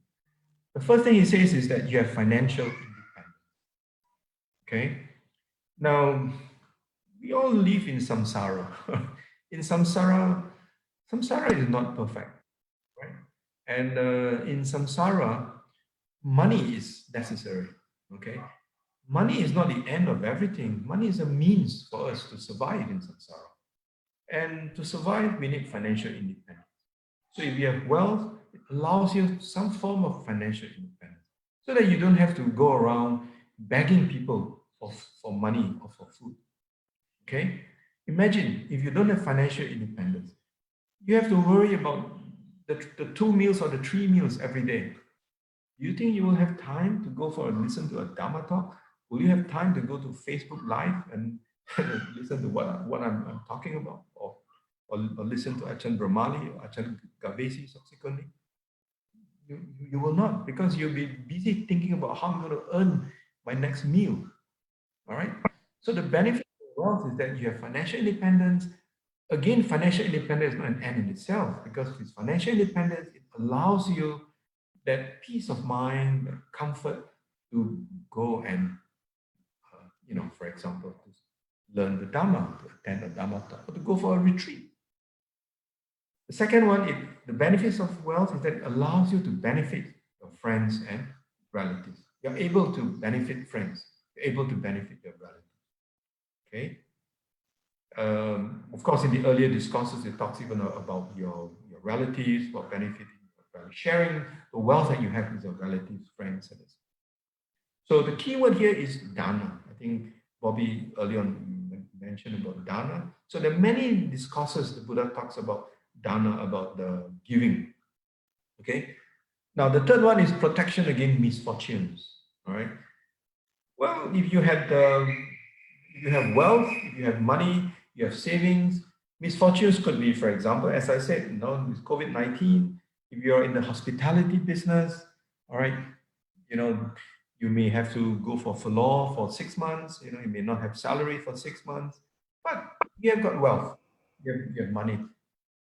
The first thing he says is that you have financial independence. Okay? Now, we all live in samsara. In samsara is not perfect, right? And in samsara, money is necessary. Okay? Money is not the end of everything. Money is a means for us to survive in samsara. And to survive, we need financial independence. So if you have wealth, it allows you some form of financial independence so that you don't have to go around begging people for money or for food. Okay? Imagine if you don't have financial independence, you have to worry about the 2 meals or the 3 meals every day. Do you think you will have time to go for listen to a Dhamma talk? Will you have time to go to Facebook Live and listen to what I'm talking about? Or listen to Achan Brahmali or Achan Gavesi subsequently? You will not, because you'll be busy thinking about how I'm going to earn my next meal. All right? So the benefit of wealth is that you have financial independence. Again, financial independence is not an end in itself, because with financial independence, it allows you that peace of mind, that comfort to go and, for example, to learn the Dhamma, to attend a Dhamma talk, or to go for a retreat. The second one, the benefits of wealth is that it allows you to benefit your friends and relatives. You're able to benefit friends. You're able to benefit your relatives. Okay. Of course, in the earlier discourses, it talks even about your relatives, about benefiting, sharing the wealth that you have with your relatives, friends, and so the key word here is dana. I think Bobby earlier on mentioned about dana. So there are many discourses the Buddha talks about dana, about the giving. Okay. Now the third one is protection against misfortunes. All right. Well, if you have wealth, if you have money, you have savings, misfortunes could be, for example, as I said, with COVID-19, if you're in the hospitality business, all right, you may have to go for furlough for 6 months, you may not have salary for 6 months, but you have got wealth, you have money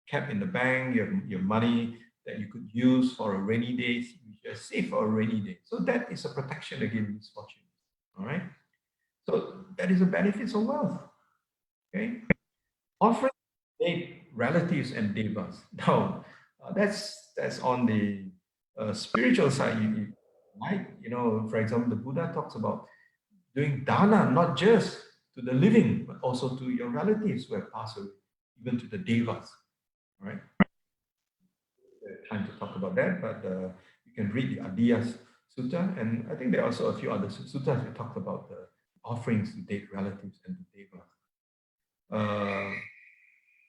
kept in the bank, you have money that you could use for a rainy day, you are safe for a rainy day. So that is a protection against misfortune, all right? So that is the benefits of wealth, okay? Offering relatives and devas. Now, that's on the spiritual side. Right? For example, the Buddha talks about doing dana, not just to the living, but also to your relatives who have passed away, even to the devas. All right? Time to talk about that, but you You can read the Adiya Sutta, and I think there are also a few other suttas that talked about the offerings to dead relatives and to devas.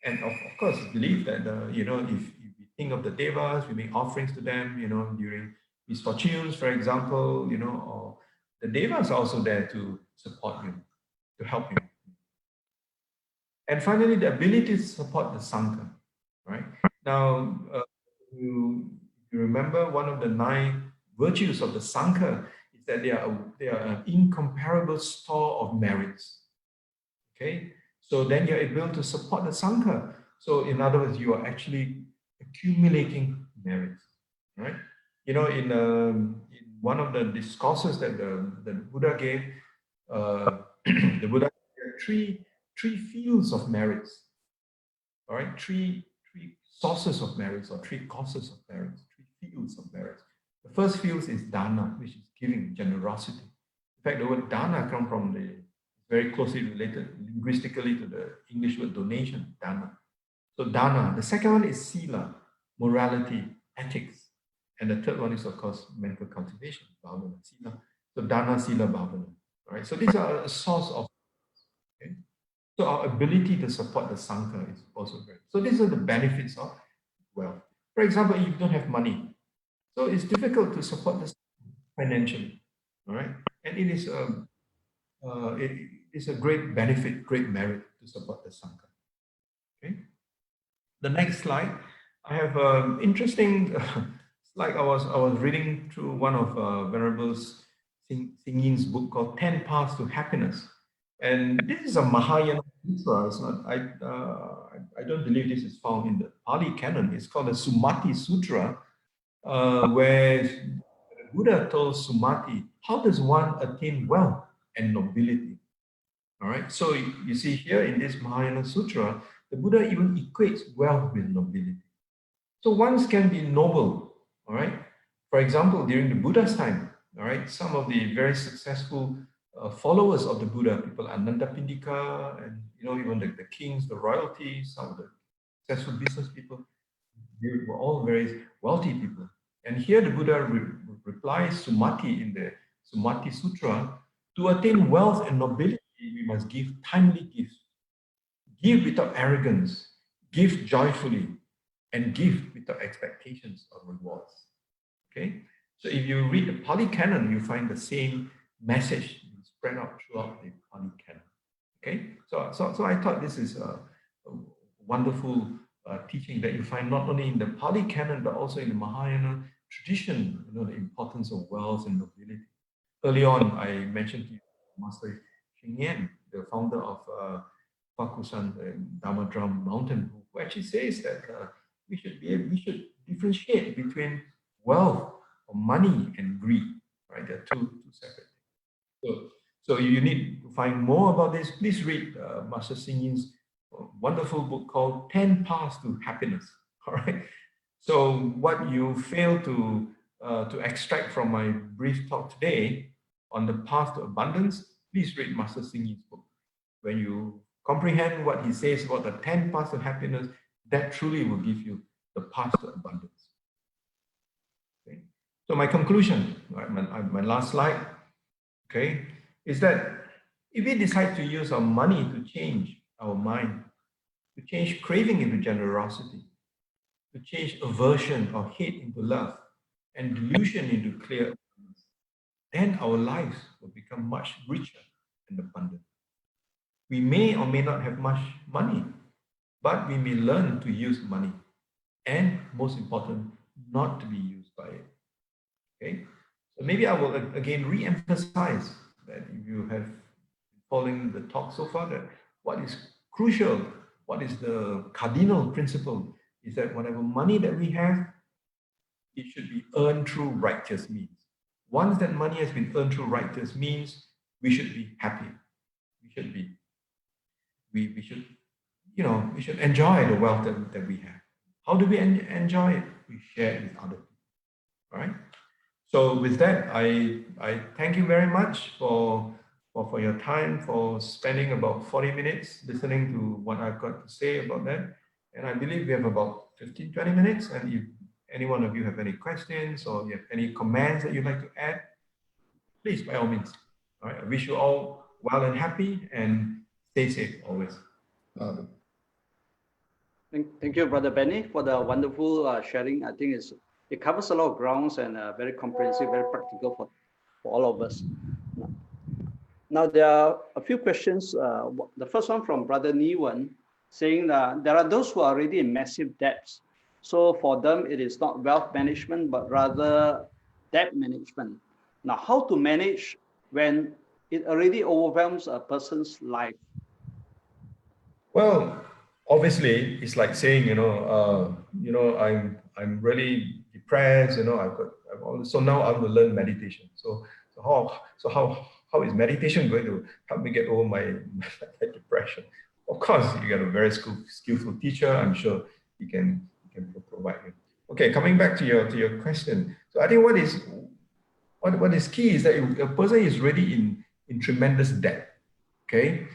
And of course, believe that if we think of the devas, we make offerings to them, during misfortunes, for example, or the devas are also there to support you, to help you. And finally, the ability to support the Sangha, right? Now, you remember one of the 9 virtues of the Sangha is that they are an incomparable store of merits. Okay, so then you're able to support the Sangha. So in other words, you are actually accumulating merits, right? In one of the discourses that the Buddha gave, the Buddha gave three fields of merits. All right, three sources of merits or 3 causes of merits, 3 fields of merits. The first field is dana, which is giving, generosity. In fact, the word dana comes from very closely related linguistically to the English word donation, dana. So dana. The second one is sila, morality, ethics. And the third one is, of course, mental cultivation, bhavana, sila. So dana, sila, bhavana. All right. So these are a source of. Okay? So our ability to support the Sangha is also great. So these are the benefits of wealth. For example, if you don't have money, so it's difficult to support the financially. All right. And it is a great benefit, great merit to support the Sangha. Okay. The next slide, I have an interesting slide. I was reading through one of Venerable Singyin's book called 10 Paths to Happiness. And this is a Mahayana sutra. It's not, I don't believe this is found in the Pali canon. It's called the Sumati Sutra, where the Buddha told Sumati, how does one attain wealth and nobility? All right. So you see here in this Mahayana Sutra, the Buddha even equates wealth with nobility. So one can be noble. All right. For example, during the Buddha's time, all right, some of the very successful followers of the Buddha, people Anandapindika, and even the kings, the royalties, some of the successful business people, they were all very wealthy people. And here the Buddha replies Sumati in the Sumati Sutra, to attain wealth and nobility, we must give timely gifts. Give without arrogance, give joyfully, and give without expectations of rewards. Okay? So if you read the Pali Canon, you find the same message spread out throughout the Pali Canon. Okay? So I thought this is a wonderful teaching that you find not only in the Pali Canon, but also in the Mahayana tradition, the importance of wealth and nobility. Early on, I mentioned to you Master Xing Yan, the founder of Fakusan, the Dhamma Drum Mountain, who actually says that we should differentiate between wealth or money and greed. Right, they're two separate things. So you need to find more about this. Please read Master Xing Yin's wonderful book called 10 Paths to Happiness. All right. So what you fail to extract from my brief talk today on the path to abundance, please read Master Xing Yin's book. When you comprehend what he says about the 10 paths to happiness, that truly will give you the path to abundance. Okay. So my conclusion, right, my last slide, okay, is that if we decide to use our money to change our mind, to change craving into generosity, to change aversion or hate into love, and delusion into clear awareness, then our lives will become much richer and abundant. We may or may not have much money, but we may learn to use money, and most important, not to be used by it. Okay, so maybe I will again re-emphasize that if you have been following the talk so far, that what is crucial, what is the cardinal principle, is that whatever money that we have, it should be earned through righteous means. Once that money has been earned through righteous means, we should be happy. We should be, we should, we should enjoy the wealth that we have. How do we enjoy it? We share it with other people. All right. So with that, I thank you very much for your time, for spending about 40 minutes listening to what I've got to say about that. And I believe we have about 15, 20 minutes. And if any one of you have any questions or you have any comments that you'd like to add, please, by all means. All right. I wish you all well and happy and stay safe always. Thank you, Brother Benny, for the wonderful sharing. I think it covers a lot of grounds and very comprehensive, very practical for all of us. Now, there are a few questions. The first one from Brother Niwan, saying that there are those who are already in massive debts. So for them, it is not wealth management, but rather debt management. Now, how to manage when it already overwhelms a person's life? Well, obviously, it's like saying, I'm really depressed. So now I'm going to learn meditation. So how is meditation going to help me get over my depression? Of course, you get a very skillful teacher. I'm sure he can provide you. Okay, coming back to your question. So I think what is key is that if a person is really in tremendous debt, okay,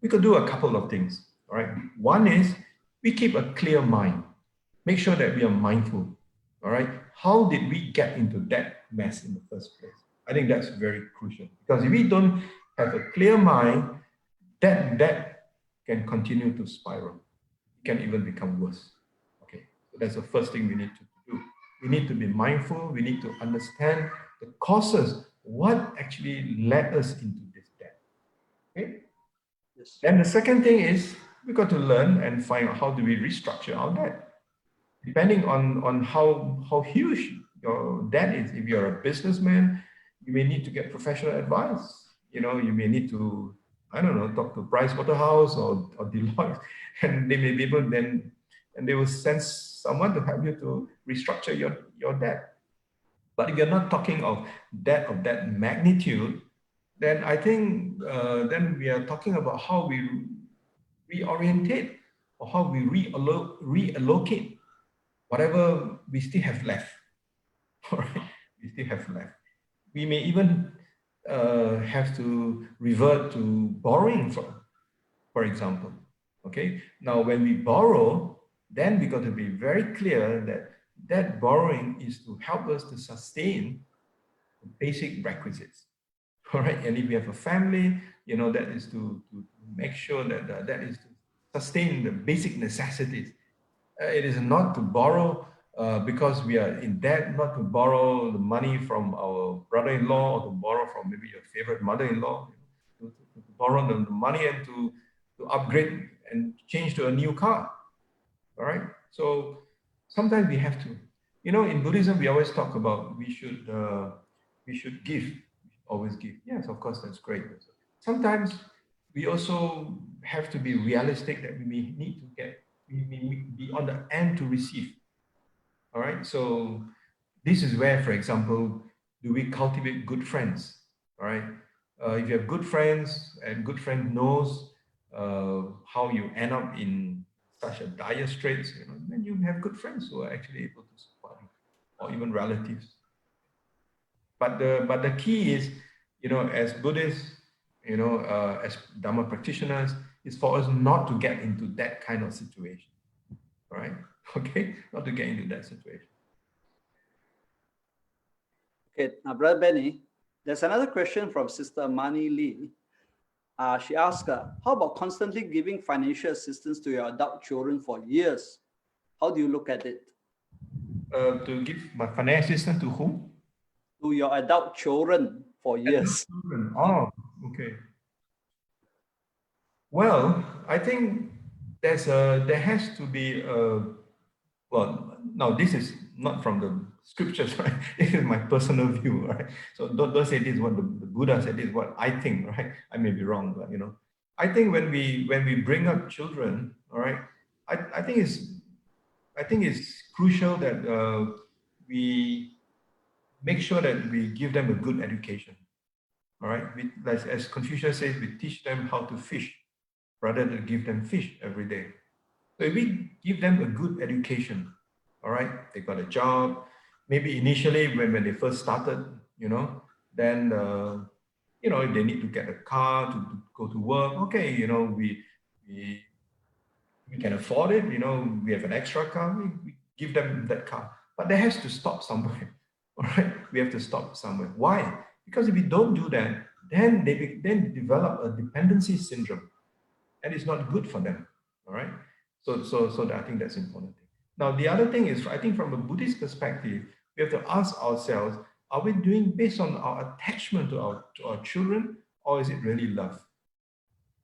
we could do a couple of things. All right. One is we keep a clear mind. Make sure that we are mindful. All right. How did we get into that mess in the first place? I think that's very crucial, because if we don't have a clear mind, that can continue to spiral. It can even become worse. Okay. So that's the first thing we need to do. We need to be mindful. We need to understand the causes, what actually led us into this debt. Okay. Yes. Then the second thing is we got to learn and find out how do we restructure our debt. Depending on how huge your debt is. If you're a businessman, you may need to get professional advice. You may need to, I don't know, talk to Price Waterhouse or Deloitte, and they may be able then, and they will send someone to help you to restructure your debt. But if you're not talking of debt of that magnitude, then I think then we are talking about how we reorientate or how we reallocate whatever we still have left. All right, we still have left. We may even have to revert to borrowing, for example. Okay. Now, when we borrow, then we got to be very clear that borrowing is to help us to sustain the basic requisites. All right. And if we have a family, that is to make sure that that is to sustain the basic necessities. It is not to borrow because we are in debt, not to borrow the money from our brother-in-law or to borrow from maybe your favorite mother-in-law, to borrow the money and to upgrade and change to a new car. All right. So sometimes we have to, in Buddhism, we always talk about we should give, always give. Yes, of course, that's great. Sometimes we also have to be realistic that we may need to be on the end to receive. All right. So this is where, for example, do we cultivate good friends? All right. If you have good friends and good friend knows how you end up in such a dire straits, then you have good friends who are actually able to support you, or even relatives. But the key is, as Buddhists, as Dhamma practitioners, is for us not to get into that kind of situation. All right. Okay. Not to get into that situation. Okay. Now, Brother Benny, there's another question from Sister Mani Lee. She asked, how about constantly giving financial assistance to your adult children for years? How do you look at it? To give my financial assistance to whom? To your adult children for years. Oh, okay. Well, I think there has to be well, now this is not from the scriptures, right? This is my personal view, right? So don't say this is what the Buddha said, this is what I think, right? I may be wrong, but I think when we bring up children, all right, I think it's crucial that we make sure that we give them a good education. All right, as Confucius says, we teach them how to fish rather than give them fish every day. So if we give them a good education, all right, they got a job. Maybe initially when they first started, then if they need to get a car to go to work, okay, we can afford it. We have an extra car, we give them that car. But that has to stop somewhere. All right, we have to stop somewhere. Why? Because if we don't do that, then they develop a dependency syndrome, and it's not good for them. All right. So I think that's important. Now, the other thing is, I think from a Buddhist perspective, we have to ask ourselves, are we doing based on our attachment to our children, or is it really love?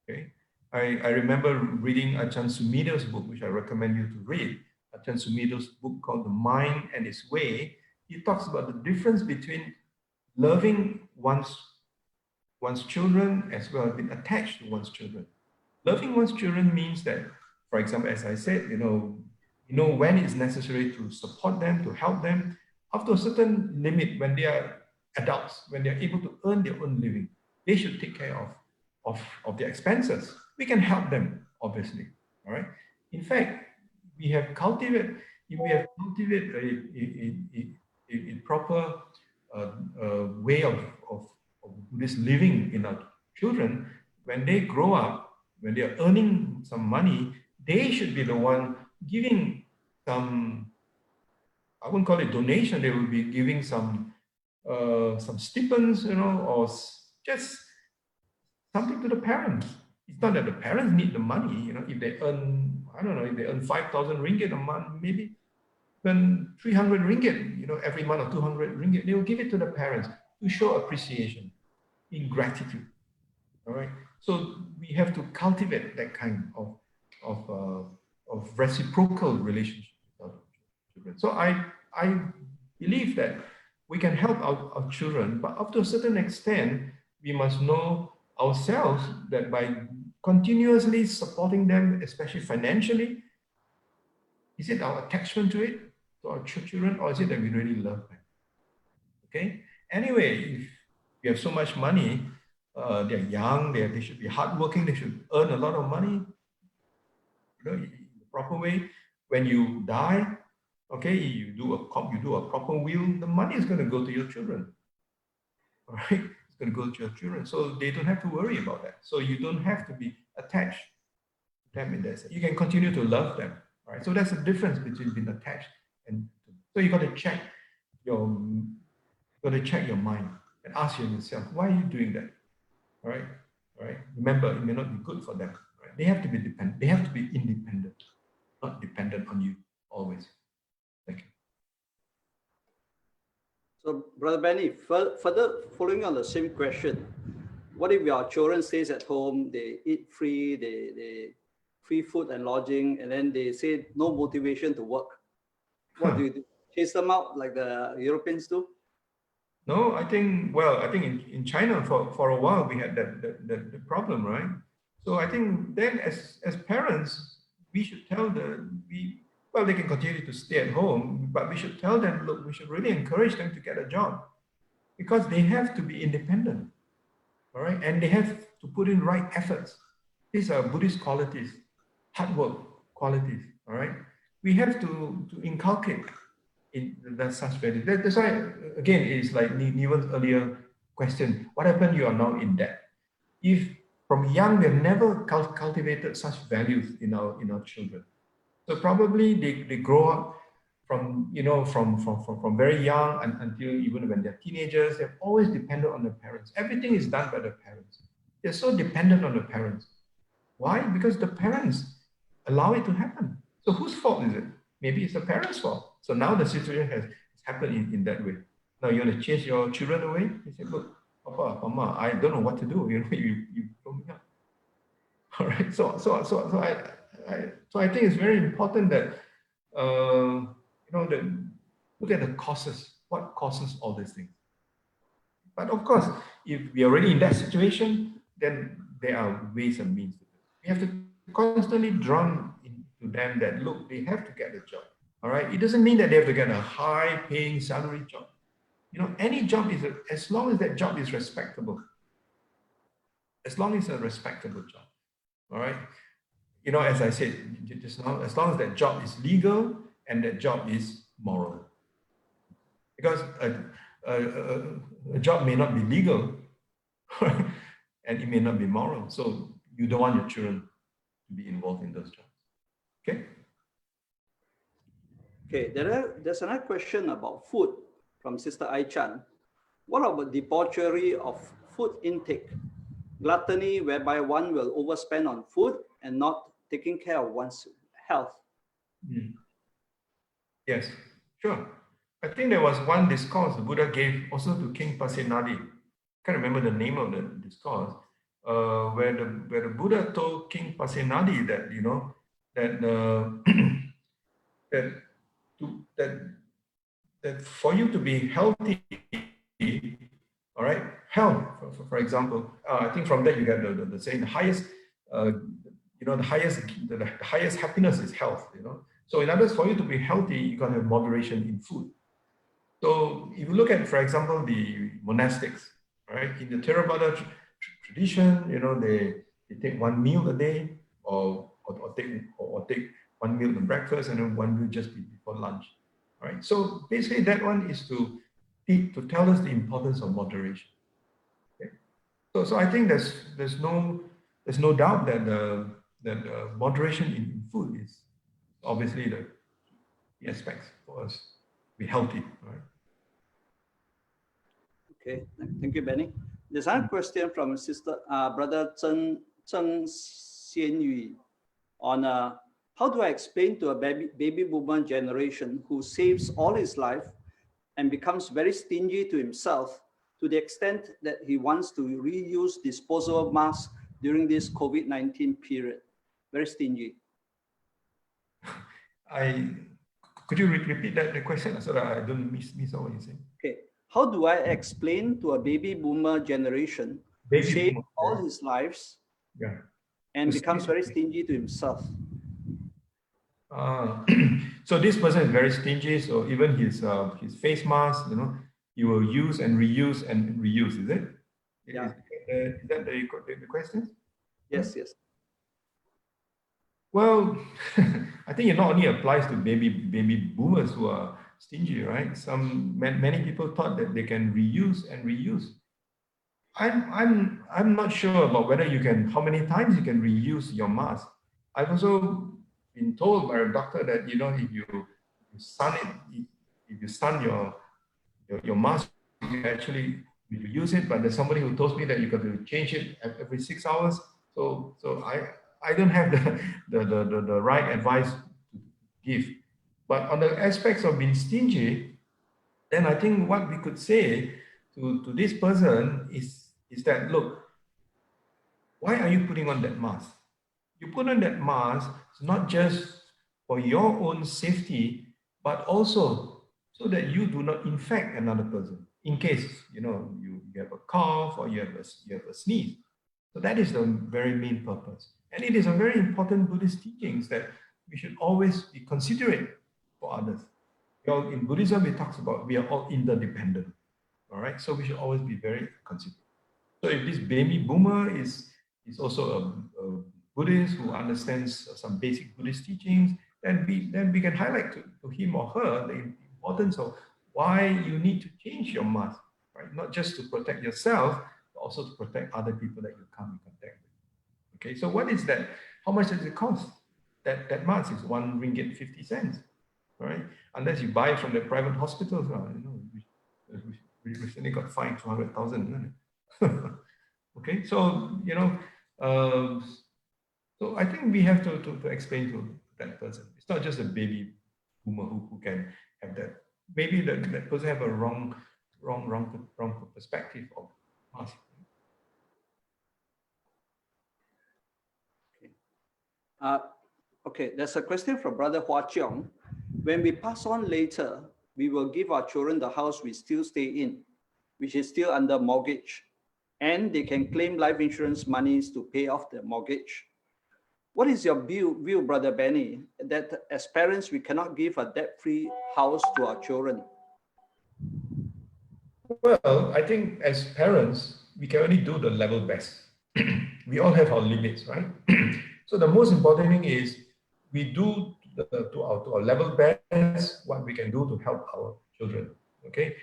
Okay. I remember reading Ajahn Sumedho's book, which I recommend you to read. Ajahn Sumedho's book called The Mind and Its Way. He talks about the difference between loving one's children as well as being attached to one's children. Loving one's children means that, for example, as I said, you know when it's necessary to support them, to help them. After a certain limit, when they are adults, when they are able to earn their own living, they should take care of their expenses. We can help them, obviously. All right. In fact, we have cultivated a proper way of Buddhist living in our children. When they grow up, when they are earning some money, they should be the one giving some, I wouldn't call it donation, they will be giving some stipends, or just something to the parents. It's not that the parents need the money, if they earn, I don't know, if they earn 5,000 ringgit a month, maybe earn 300 ringgit, every month, or 200 ringgit, they will give it to the parents to show appreciation, in gratitude. All right. So we have to cultivate that kind of reciprocal relationship with our children. So I believe that we can help our children, but up to a certain extent, we must know ourselves that by continuously supporting them, especially financially, is it our attachment to it, to our children, or is it that we really love them? Okay. Anyway, if we have so much money, they're young, they should be hardworking, they should earn a lot of money, in the proper way. When you die, okay, you do a proper will, the money is going to go to your children. All right, it's going to go to your children, so they don't have to worry about that. So you don't have to be attached to them in that sense. You can continue to love them. All right, so that's the difference between being attached and. So you got to check your mind and ask yourself, why are you doing that? All right. All right. Remember, it may not be good for them. Right? They have to be dependent. They have to be independent, not dependent on you always. Thank you. So, Brother Benny, further following on the same question, what if your children stays at home, they eat free, they free food and lodging, and then they say no motivation to work? What do you do? Chase them out like the Europeans do? No, I think in China for a while we had that problem, right? So I think then as parents, we should tell they can continue to stay at home, but we should tell them, look, we should really encourage them to get a job because they have to be independent, all right? And they have to put in right efforts. These are Buddhist qualities, hard work qualities, all right? We have to inculcate in that such value. That's why, again, it's like Niven's earlier question, what happened you are now in debt? If from young, we have never cultivated such values in our children. So probably they grow up from very young until even when they're teenagers, they're always dependent on their parents. Everything is done by the parents. They're so dependent on the parents. Why? Because the parents allow it to happen. So whose fault is it? Maybe it's the parents' fault. So now the situation has happened in that way. Now you want to chase your children away? They say, look, Papa, Mama, I don't know what to do. You throw me up. All right. So I think it's very important that that look at the causes. What causes all these things? But of course, if we are already in that situation, then there are ways and means. We have to constantly drum into them that look, they have to get a job. All right. It doesn't mean that they have to get a high-paying salary job. Any job is as long as that job is respectable. As long as it's a respectable job. All right. As I said just now, as long as that job is legal and that job is moral. Because a job may not be legal and it may not be moral. So you don't want your children to be involved in those jobs. Okay? Okay, there's another question about food from Sister Ai Chan. What about debauchery of food intake? Gluttony, whereby one will overspend on food and not taking care of one's health. Mm. Yes, sure. I think there was one discourse the Buddha gave also to King Pasenadi. Can't remember the name of the discourse, where the Buddha told King Pasenadi that that that that that for you to be healthy, all right, health, for example, I think from that you get the saying the highest, uh, the highest happiness is health. So in other words, for you to be healthy, you got to have moderation in food. So if you look at, for example, the monastics, right? In the Theravada tradition, they take one meal a day, or take one meal at breakfast and then one meal just before lunch. All right. So basically, that one is to tell us the importance of moderation. Okay? So I think there's no doubt that moderation in food is obviously the aspects for us to be healthy, right? Okay, thank you, Benny. There's another question from Brother Zheng Xianyu on how do I explain to a baby boomer generation who saves all his life and becomes very stingy to himself to the extent that he wants to reuse disposable masks during this COVID-19 period. Very stingy. Could you repeat the question so that I don't miss what you're saying? Okay. How do I explain to a baby boomer generation who Baby saved boomer, all right? his lives Yeah. and becomes very stingy to himself? So this person is very stingy. So even his face mask, he will use and reuse and reuse. Is it? Yeah. Is that the question? Yes. Yes. Well, I think it not only applies to baby boomers who are stingy, right? Many people thought that they can reuse and reuse. I'm not sure about whether you can how many times you can reuse your mask. I've also been told by a doctor that if you sun it, if you sun your mask, you can actually use it. But there's somebody who told me that you got to change it every 6 hours. So I don't have the right advice to give. But on the aspects of being stingy, then I think what we could say to this person is that, look, why are you putting on that mask? You put on that mask not just for your own safety, but also so that you do not infect another person in case you have a cough or you have a sneeze. So that is the very main purpose. And it is a very important Buddhist teachings that we should always be considerate for others. In Buddhism, it talks about we are all interdependent. All right. So we should always be very considerate. So if this baby boomer is also a Buddhist who understands some basic Buddhist teachings, then we can highlight to him or her the importance of why you need to change your mask, right? Not just to protect yourself, but also to protect other people that you come in contact with. Okay, so what is that? How much does it cost? That mask is 1 ringgit 50 cents, right? Unless you buy from the private hospitals, we recently got fined 200,000. Okay, so so I think we have to explain to that person. It's not just a baby boomer who can have that. Maybe that person have a wrong perspective of us. Okay, there's a question from Brother Hua Cheong. When we pass on later, we will give our children the house we still stay in, which is still under mortgage, and they can claim life insurance monies to pay off the mortgage. What is your view, Brother Benny, that as parents, we cannot give a debt-free house to our children? Well, I think as parents, we can only do the level best. We all have our limits, right? So the most important thing is we do to our level best what we can do to help our children. Okay,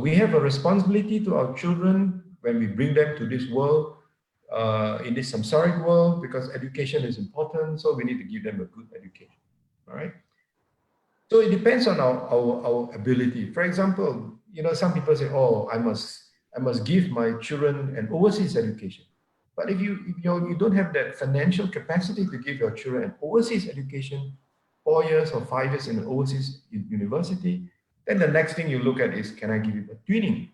we have a responsibility to our children when we bring them to this world, in this samsaric world, because education is important. So we need to give them a good education. All right. So it depends on our ability. For example, some people say, oh, I must give my children an overseas education. But if you don't have that financial capacity to give your children an overseas education, 4 years or 5 years in an overseas university, then the next thing you look at is, can I give him a twinning?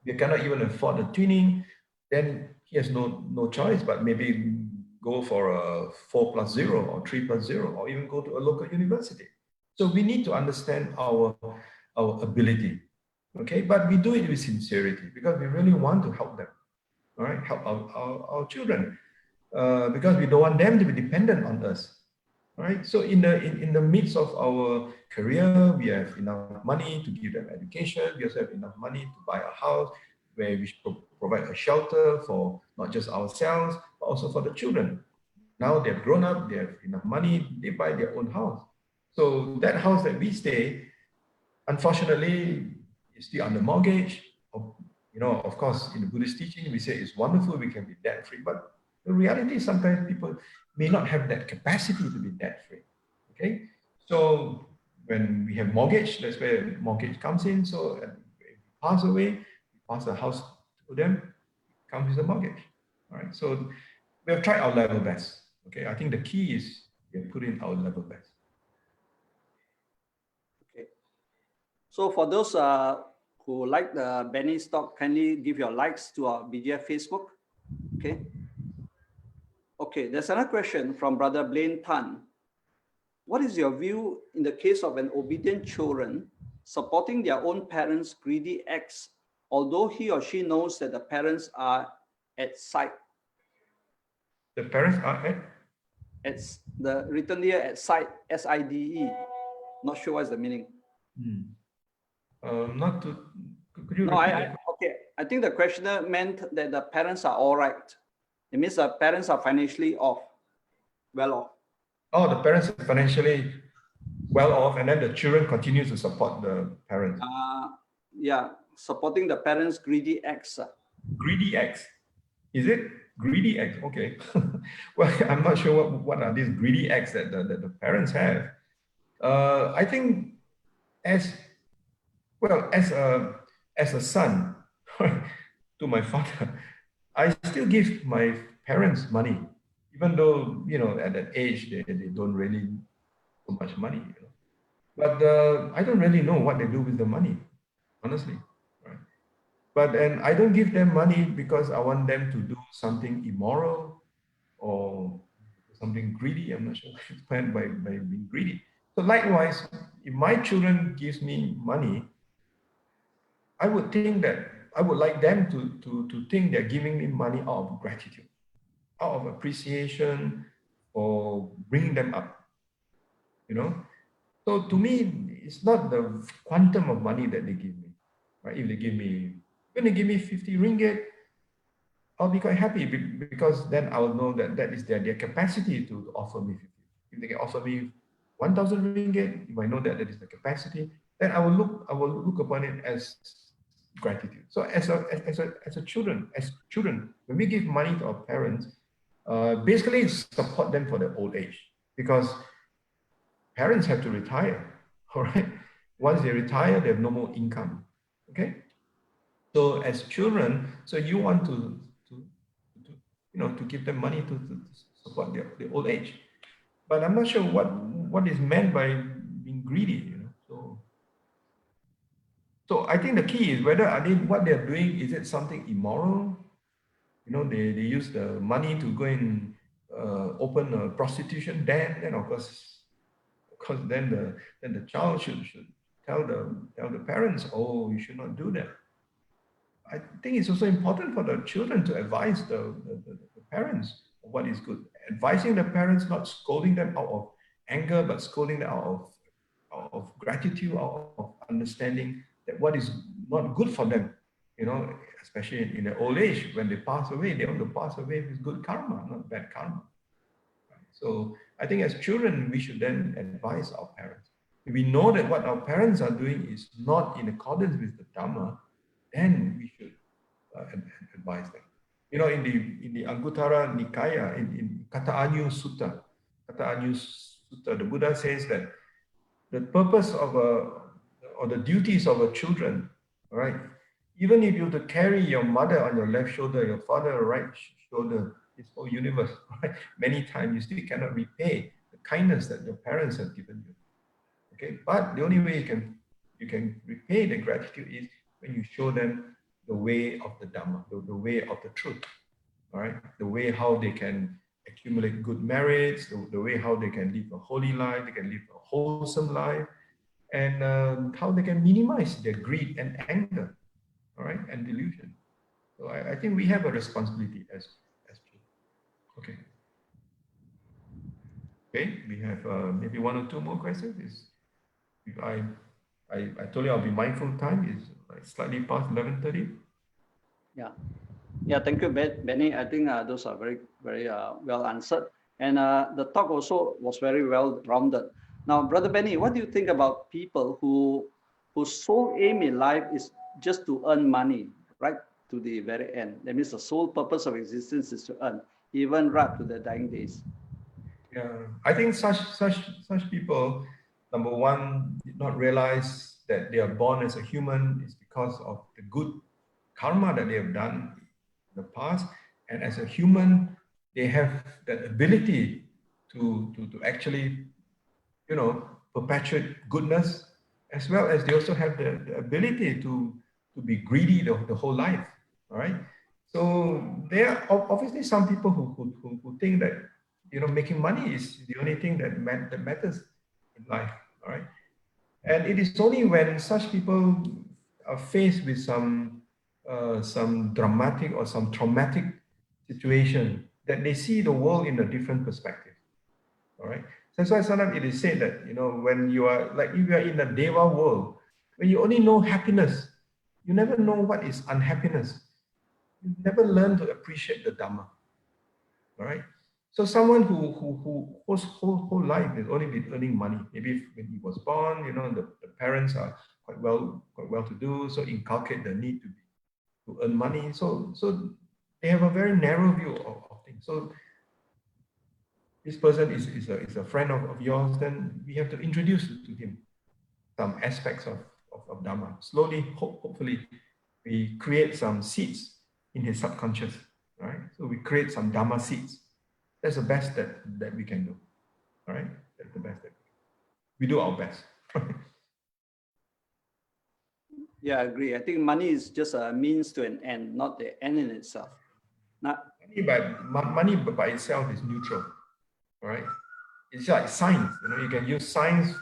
If you cannot even afford the twinning, then he has no choice but maybe go for a 4+0 or 3+0, or even go to a local university. So we need to understand our ability, okay? But we do it with sincerity because we really want to help them, all right? Help our children, because we don't want them to be dependent on us, right? So in the midst of our career, we have enough money to give them education. We also have enough money to buy a house where we provide a shelter for not just ourselves, but also for the children. Now they've grown up, they have enough money, they buy their own house. So that house that we stay, unfortunately, is still under mortgage. Of course, in the Buddhist teaching, we say it's wonderful, we can be debt free, but the reality is sometimes people may not have that capacity to be debt free. Okay, so when we have mortgage, that's where mortgage comes in. So if we pass away, we pass the house to them, it comes with a mortgage. All right, so we have tried our level best. Okay, I think the key is we have put in our level best. Okay. So for those who like the Benny's talk, kindly give your likes to our BGF Facebook. Okay. Okay, there's another question from Brother Blaine Tan. What is your view in the case of an obedient children supporting their own parents' greedy acts, although he or she knows that the parents are at side? The parents are at? It's the written here at side, SIDE. Not sure what's the meaning. Not to. Could you No, repeat that? okay. I think the questioner meant that the parents are all right. It means the parents are financially well off. Oh, the parents are financially well off, and then the children continue to support the parents. Yeah, supporting the parents' greedy acts. Greedy acts. Is it greedy acts? Okay. Well, I'm not sure what are these greedy acts that the parents have. I think as well as a son to my father, I still give my parents money, even though at that age they don't really so much money. But I don't really know what they do with the money, honestly. Right? And I don't give them money because I want them to do something immoral or something greedy. I'm not sure what it's meant by being greedy. So likewise, if my children gives me money, I would think that I would like them to think they're giving me money out of gratitude, out of appreciation, or bringing them up. So to me, it's not the quantum of money that they give me, right? If they give me, when they give me 50 ringgit, I'll be quite happy because then I'll know that that is their capacity to offer me 50. If they can offer me 1,000 ringgit, if I know that that is the capacity, then I will look upon it as gratitude. So as children, when we give money to our parents, basically support them for their old age, because parents have to retire, all right? Once they retire, they have no more income, okay? So as children, so you want to give them money to support their old age. But I'm not sure what is meant by being greedy. So I think the key is whether what they're doing, is it something immoral? They use the money to go and open a prostitution den, and of course, then the child should tell the parents, oh, you should not do that. I think it's also important for the children to advise the parents of what is good. Advising the parents, not scolding them out of anger, but scolding them out of gratitude, out of understanding that what is not good for them, especially in their old age, when they pass away, they want to pass away with good karma, not bad karma. So I think as children, we should then advise our parents. If we know that what our parents are doing is not in accordance with the Dhamma, then we should advise them. In the Anguttara Nikaya, in Kata Anyu Sutta, the Buddha says that the purpose of or the duties of a children, all right? Even if you have to carry your mother on your left shoulder, your father on your right shoulder, this whole universe, right? Many times you still cannot repay the kindness that your parents have given you. Okay, but the only way you can repay the gratitude is when you show them the way of the Dhamma, the way of the truth. All right, the way how they can accumulate good merits, the way how they can live a holy life, they can live a wholesome life, and how they can minimize their greed and anger, all right, and delusion. So I think we have a responsibility as children. Okay, okay, we have maybe one or two more questions. If I told you I'll be mindful of time. Is like slightly past 11:30. Yeah. Yeah, thank you, Benny. I think those are very well answered. And the talk also was very well rounded. Now, Brother Benny, what do you think about people whose sole aim in life is just to earn money, right to the very end? That means the sole purpose of existence is to earn, even right to their dying days. Yeah, I think such people, number one, did not realize that they are born as a human is because of the good karma that they have done in the past, and as a human, they have that ability to actually, perpetuate goodness, as well as they also have the ability to be greedy the whole life. All right. So there are obviously some people who think that making money is the only thing that matters in life. All right. And it is only when such people are faced with some dramatic or some traumatic situation that they see the world in a different perspective. All right. That's why sometimes it is said that, when you are like, if you are in a deva world, when you only know happiness, you never know what is unhappiness. You never learn to appreciate the Dhamma. All right. So someone whose whole life has only been earning money, maybe when he was born, the parents are quite well to do, so inculcate the need to earn money. So they have a very narrow view of things. So this person is a friend of yours, then we have to introduce to him some aspects of Dhamma. Slowly, hopefully, we create some seeds in his subconscious, right? So we create some Dhamma seeds. That's the best that we can do, all right? That's the best that we do our best. Yeah, I agree. I think money is just a means to an end, not the end in itself. Now, Money by itself is neutral, all right? It's like science, you can use science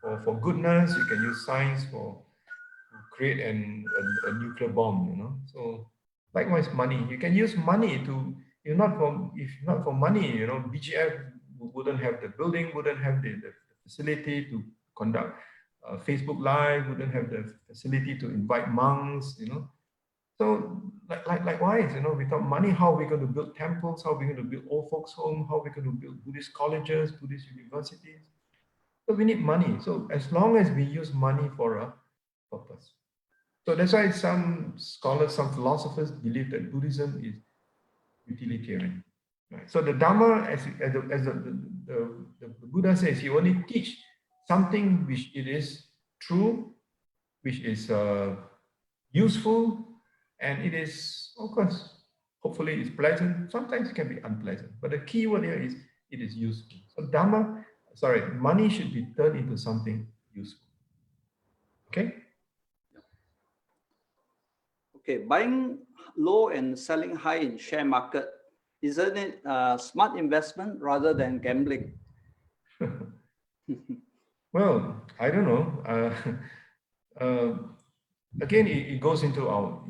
for goodness, you can use science for create a nuclear bomb, So likewise, money, you can use money to, if not for money, BGF wouldn't have the building, wouldn't have the facility to conduct Facebook Live, wouldn't have the facility to invite monks. So likewise, without money, how are we going to build temples? How are we going to build old folks' home? How are we going to build Buddhist colleges, Buddhist universities? So we need money. So as long as we use money for a purpose. So that's why some scholars, some philosophers believe that Buddhism is utilitarian. Right? So the Dhamma, as the Buddha says, he only teach something which it is true, which is useful, and it is, of course, hopefully it's pleasant. Sometimes it can be unpleasant. But the key word here is it is useful. So money should be turned into something useful. Okay? okay, buying low and selling high in share market, isn't it a smart investment rather than gambling? Well, I don't know. Uh, again, it goes into our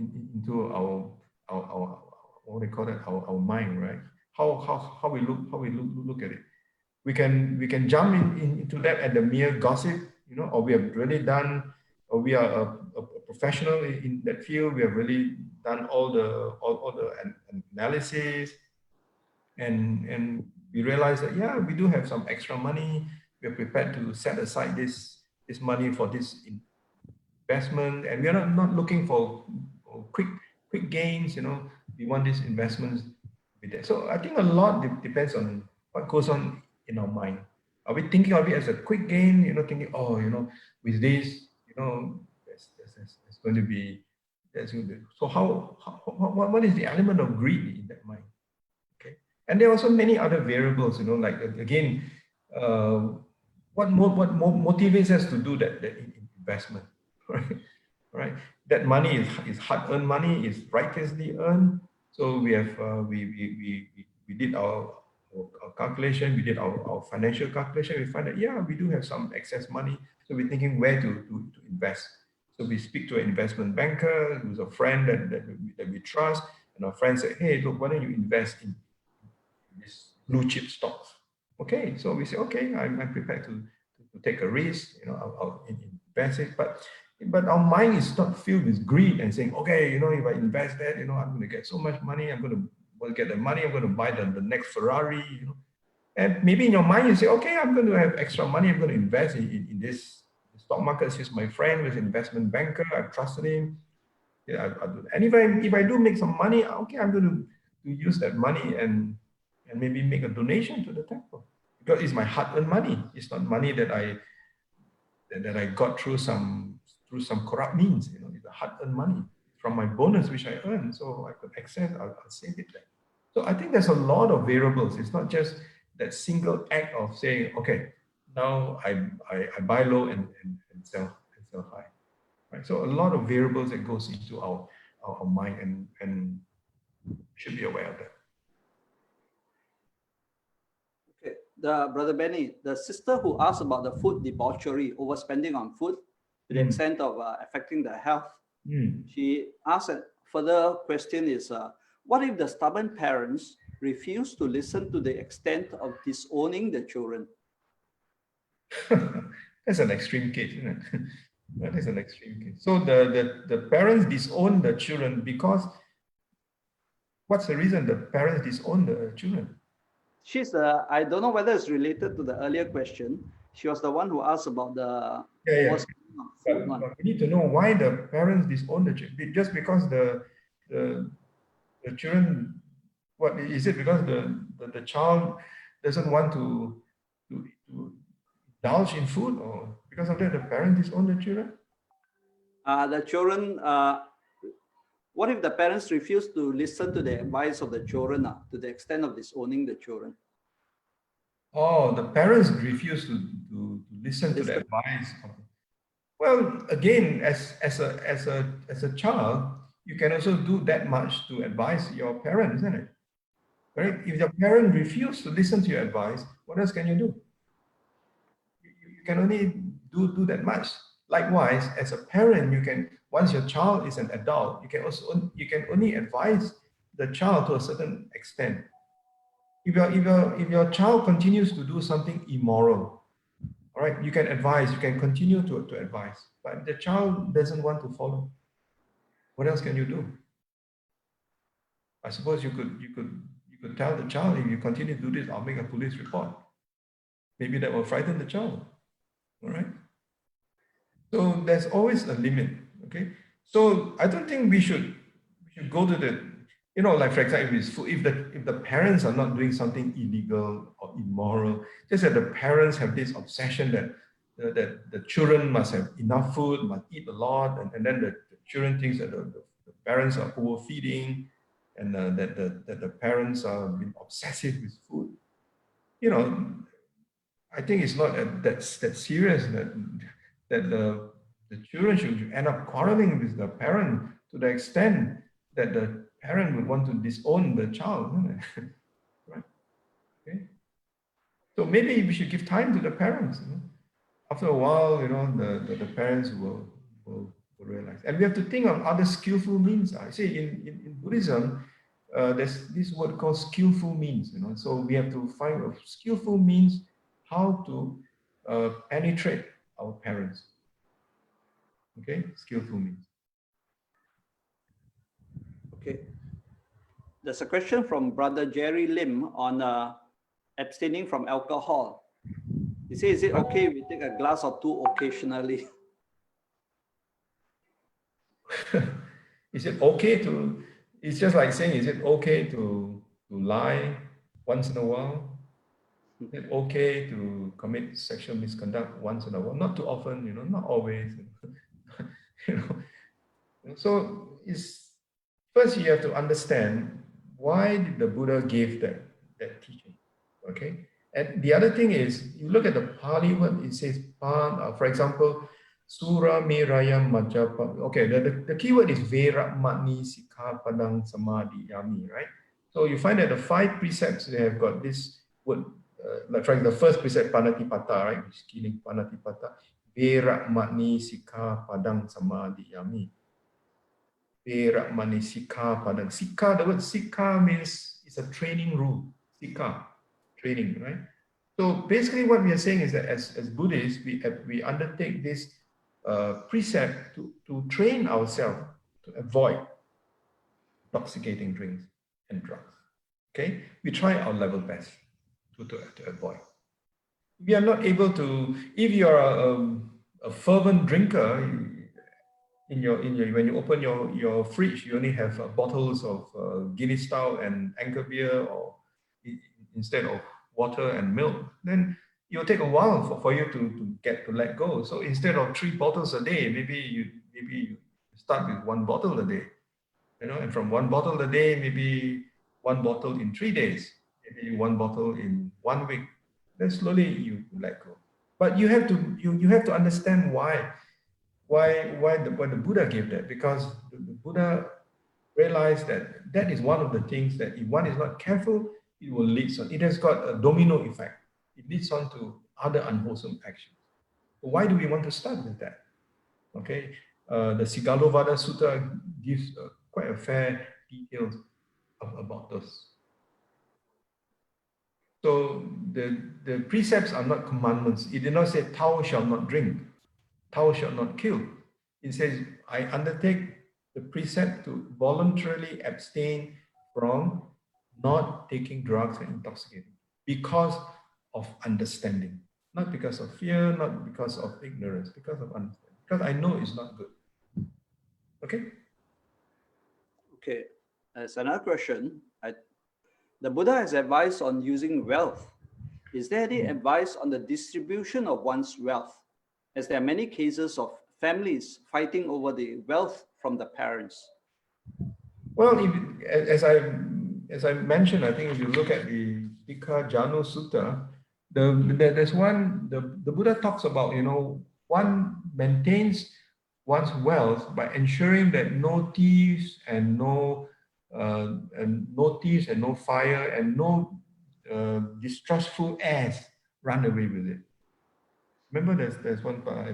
what do you call it, our mind, right? How we look at it. We can jump into that at the mere gossip, or we have really done, or we are a professional in that field. We have really done all the analysis, and we realize that, yeah, we do have some extra money. We're prepared to set aside this money for this investment, and we are not looking for quick gains. We want these investments with that. So I think a lot depends on what goes on in our mind. Are we thinking of it as a quick gain? Thinking, oh, with this, there's going to be, so what is the element of greed in that mind? Okay, and there are also many other variables. Like again, uh, what motivates us to do that investment, right? Right. That money is hard-earned money, is righteously earned. So we have we did our calculation, we did our financial calculation. We find that yeah, we do have some excess money. So we're thinking where to invest. So we speak to an investment banker who's a friend that we trust, and our friend said, hey, look, why don't you invest in this blue chip stocks? Okay, so we say, okay, I'm prepared to take a risk. I'll invest it, but our mind is not filled with greed and saying, okay, if I invest that, I'm going to get so much money. I'm going to get the money. I'm going to buy the next Ferrari. And maybe in your mind you say, okay, I'm going to have extra money. I'm going to invest in this stock market. He's my friend, with an investment banker. I trusted him. Yeah, I'll do that. And if I do make some money, okay, I'm going to use that money and maybe make a donation to the temple, because it's my hard-earned money. It's not money that I got through some corrupt means. It's a hard-earned money from my bonus which I earned. So I could access, I'll save it there. So I think there's a lot of variables. It's not just that single act of saying, okay, now I buy low and sell high. Right? So a lot of variables that goes into our mind, and should be aware of that. Okay, Brother Benny, the sister who asked about the food debauchery, overspending on food to the extent of affecting the health, she asked a further question is, what if the stubborn parents refuse to listen to the extent of disowning the children? That's an extreme case, isn't it? That is an extreme case. So the parents disown the children because, what's the reason the parents disown the children? I don't know whether it's related to the earlier question. She was the one who asked about the overspending on food one. But we need to know why the parents disown the children. Just because the children, what is it? Because the child doesn't want to indulge in food, or because of that the parents disown the children? The children, what if the parents refuse to listen to the advice of the children to the extent of disowning the children? Oh, the parents refuse to listen to the advice. Well, again, as a child, you can also do that much to advise your parents, isn't it? Right? If your parent refuses to listen to your advice, what else can you do? You can only do that much. Likewise, as a parent, you can, once your child is an adult, you can only advise the child to a certain extent. If your child continues to do something immoral, all right, you can advise, you can continue to advise, but the child doesn't want to follow. What else can you do? I suppose you could tell the child, if you continue to do this, I'll make a police report. Maybe that will frighten the child. All right. So there's always a limit. Okay. So I don't think we should go to the, like for example, if the parents are not doing something illegal or immoral, just that the parents have this obsession that the children must have enough food, must eat a lot, and then the children thinks that the parents are overfeeding, and that the parents are being obsessive with food. I think it's not that serious that the children should end up quarreling with the parent to the extent that the parent would want to disown the child, isn't it? Right? Okay. So maybe we should give time to the parents. After a while, the parents will realize. And we have to think of other skillful means. I say in Buddhism, there's this word called skillful means. So we have to find a skillful means how to penetrate our parents. Okay, skillful means. Okay. There's a question from Brother Jerry Lim on abstaining from alcohol. He says, is it okay if we take a glass or two occasionally? Is it okay to, it's just like saying, is it okay to lie once in a while? Is it okay to commit sexual misconduct once in a while? Not too often, not always. you know. So it's first you have to understand why did the Buddha give that teaching. Okay. And the other thing is, you look at the Pali word, it says, for example, Sura Miraya Majapa. Okay, the key word is Vera Matni Sikha Padang Samadhi Yami, right? So you find that the 5 precepts, they have got this word, like for example, the first precept, Panatipata, right? Which is killing Panatipata. Vera Matni Sikha Padang Samadhi Yami. Vera Matni Sikha Padang. Sikha, the word Sikha means it's a training rule. Sikha, training, right? So basically what we are saying is that as Buddhists, we undertake this precept to train ourselves to avoid intoxicating drinks and drugs. Okay? We try our level best to avoid. We are not able to, if you are a fervent drinker, when you open your fridge, you only have bottles of Guinness Stout and Anchor beer, or instead of water and milk, then it'll take a while for you to let go. So instead of 3 bottles a day, maybe you start with 1 bottle a day, and from 1 bottle a day, maybe 1 bottle in 3 days, maybe 1 bottle in 1 week. Then slowly you let go. But you have to understand why the Buddha gave that, because the Buddha realized that is one of the things that if one is not careful, it will lead on. It has got a domino effect. It leads on to other unwholesome actions. So why do we want to start with that? Okay, the Sigalovada Sutta gives quite a fair details about this. So the precepts are not commandments. It did not say thou shalt not drink, thou shalt not kill. It says, I undertake the precept to voluntarily abstain from not taking drugs and intoxicating because of understanding, not because of fear, not because of ignorance, because of understanding, because I know it's not good. Okay? Okay, as another question, the Buddha has advised on using wealth. Is there any advice on the distribution of one's wealth? As there are many cases of families fighting over the wealth from the parents. Well, as I mentioned, I think if you look at the Dikha Jano Sutta, there's one, the Buddha talks about, one maintains one's wealth by ensuring that no thieves and no thieves and no fire and no distrustful heirs run away with it. Remember, there's one part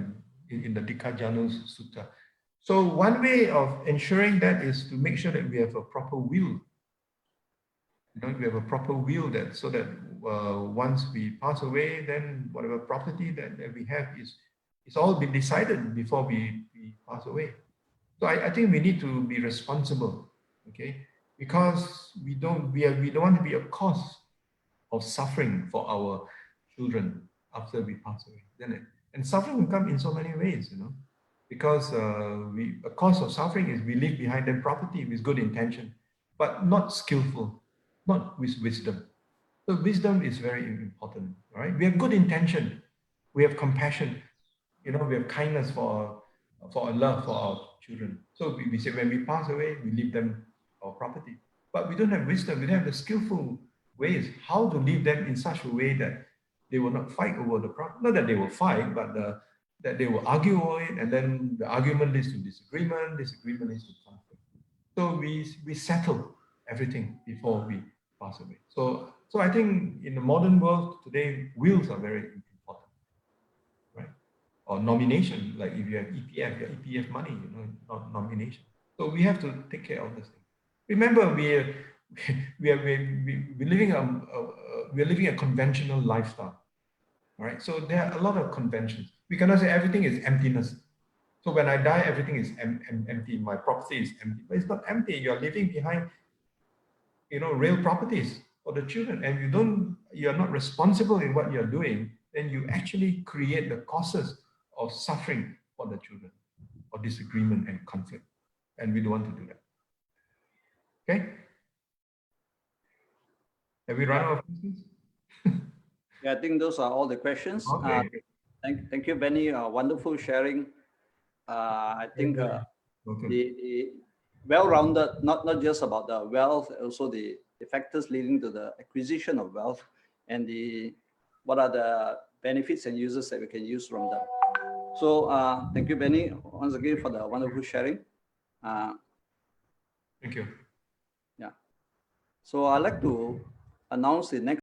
in the Dikha Jano Sutta. So one way of ensuring that is to make sure that we have a proper will. We have a proper will that so that once we pass away, then whatever property that we have it's all been decided before we pass away. So I think we need to be responsible, okay? Because we don't want to be a cause of suffering for our children after we pass away. And suffering will come in so many ways, because a cause of suffering is we leave behind them property with good intention, but not skillful, not with wisdom. So wisdom is very important, right? We have good intention, we have compassion, we have kindness for a love for our children. So we say when we pass away, we leave them our property. But we don't have wisdom, we don't have the skillful ways how to leave them in such a way that they will not fight over the property. Not that they will fight, but that they will argue over it, and then the argument leads to disagreement leads to conflict. So we settle everything before we pass away. So I think in the modern world today, wills are very important, right? Or nomination, like if you have EPF, your EPF money, not nomination. So we have to take care of this thing. Remember, we're living a conventional lifestyle. All right. So there are a lot of conventions. We cannot say everything is emptiness. So when I die, everything is empty. My property is empty, but it's not empty. You are leaving behind, real properties for the children, and you are not responsible in what you are doing. Then you actually create the causes of suffering for the children, or disagreement and conflict, and we don't want to do that. Okay. Have we run out of questions? Yeah, I think those are all the questions. Okay. Thank you, Benny. Wonderful sharing. I think Welcome. the well-rounded, not just about the wealth, also the factors leading to the acquisition of wealth, and what are the benefits and uses that we can use from them. So thank you, Benny, once again for the wonderful sharing. Thank you. Yeah. So I'd like to announce the next